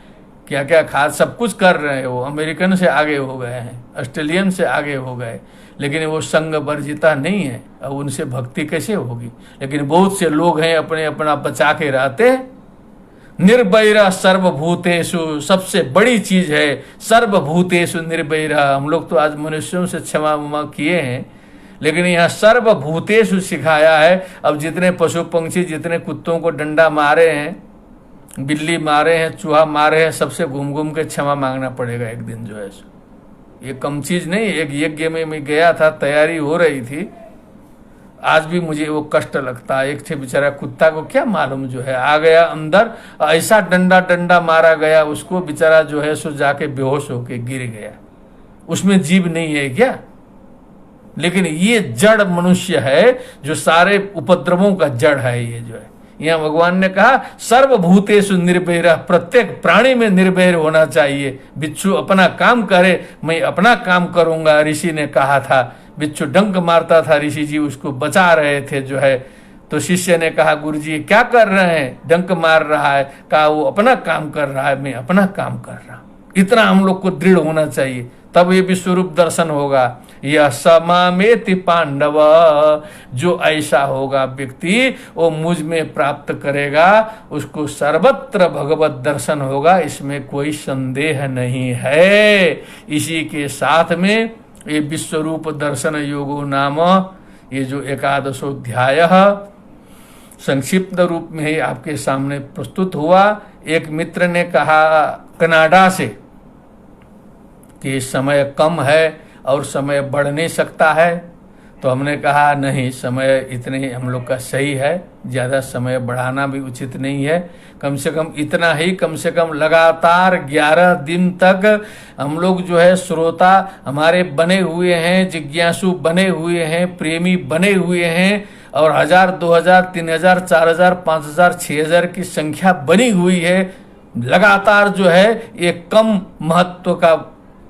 क्या क्या खा सब कुछ कर रहे हैं। वो अमेरिकन से आगे हो गए हैं, ऑस्ट्रेलियन से आगे हो गए, लेकिन वो संग वर्जिता नहीं है। अब उनसे भक्ति कैसे होगी। लेकिन बहुत से लोग हैं अपने अपना बचा के रहते हैं। निर्वैरा सर्वभूतेषु, सबसे बड़ी चीज है सर्वभूतेषु निर्वैरा। हम लोग तो आज मनुष्यों से क्षमा उमा किए हैं, लेकिन यहाँ सर्वभूतेषु सिखाया है। अब जितने पशु पंक्षी, जितने कुत्तों को डंडा मारे हैं, बिल्ली मारे हैं, चूहा मारे हैं, सबसे घूम घूम के क्षमा मांगना पड़ेगा एक दिन, जो है ये कम चीज नहीं। एक यज्ञ में मैं गया था, तैयारी हो रही थी, आज भी मुझे वो कष्ट लगता है। एक थे बेचारा कुत्ता को क्या मालूम, जो है आ गया अंदर, ऐसा डंडा मारा गया उसको, बेचारा जो है सो जाके बेहोश होके गिर गया। उसमें जीव नहीं है क्या? लेकिन ये जड़ मनुष्य है, जो सारे उपद्रवों का जड़ है। ये जो है यहाँ भगवान ने कहा सर्वभूतेषु निर्वैरः, प्रत्येक प्राणी में निर्वैर होना चाहिए। बिच्छू अपना काम करे, मैं अपना काम करूंगा। ऋषि ने कहा था, बिच्छू डंक मारता था, ऋषि जी उसको बचा रहे थे, जो है तो शिष्य ने कहा गुरुजी क्या कर रहे हैं, डंक मार रहा है। कहा वो अपना काम कर रहा है, मैं अपना काम कर रहा हूं। इतना हम लोग को दृढ़ होना चाहिए, तब ये विश्वरूप दर्शन होगा। यह समामेति पांडव, जो ऐसा होगा व्यक्ति वो मुझ में प्राप्त करेगा, उसको सर्वत्र भगवत दर्शन होगा, इसमें कोई संदेह नहीं है। इसी के साथ में ये विश्वरूप दर्शन योगो नाम, ये जो 11वां अध्याय संक्षिप्त रूप में ही आपके सामने प्रस्तुत हुआ। एक मित्र ने कहा कनाडा से कि समय कम है और समय बढ़ नहीं सकता है, तो हमने कहा नहीं, समय इतने ही हम लोग का सही है, ज़्यादा समय बढ़ाना भी उचित नहीं है। कम से कम इतना ही, कम से कम लगातार 11 दिन तक हम लोग जो है श्रोता हमारे बने हुए हैं, जिज्ञासु बने हुए हैं, प्रेमी बने हुए हैं, और 1000, 2000, 3000, 4000, 5000, 6000 की संख्या बनी हुई है। लगातार जो है ये कम महत्व का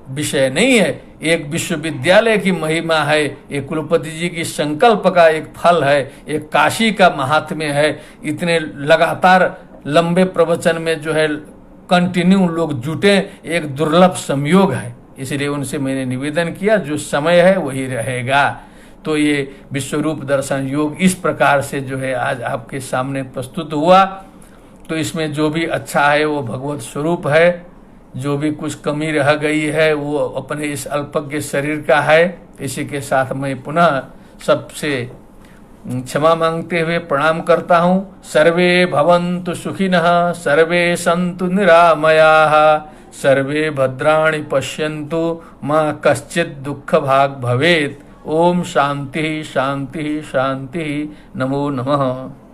विषय नहीं है, एक विश्वविद्यालय की महिमा है, एक कुलपति जी की संकल्प का एक फल है, एक काशी का महात्म्य है। इतने लगातार लंबे प्रवचन में जो है कंटिन्यू लोग जुटे, एक दुर्लभ संयोग है। इसलिए उनसे मैंने निवेदन किया जो समय है वही रहेगा। तो ये विश्वरूप दर्शन योग इस प्रकार से जो है आज आपके सामने प्रस्तुत हुआ। तो इसमें जो भी अच्छा है वो भगवत स्वरूप है, जो भी कुछ कमी रह गई है वो अपने इस अल्पज्ञ शरीर का है। इसी के साथ मैं पुनः सबसे क्षमा मांगते हुए प्रणाम करता हूँ। सर्वे भवन्तु सुखिनः, सर्वे सन्तु निरामयाः, सर्वे भद्राणि पश्यन्तु, मा कश्चित् दुःख भाग् भवेत्। ओम शांति शांति शांति। नमो नमः।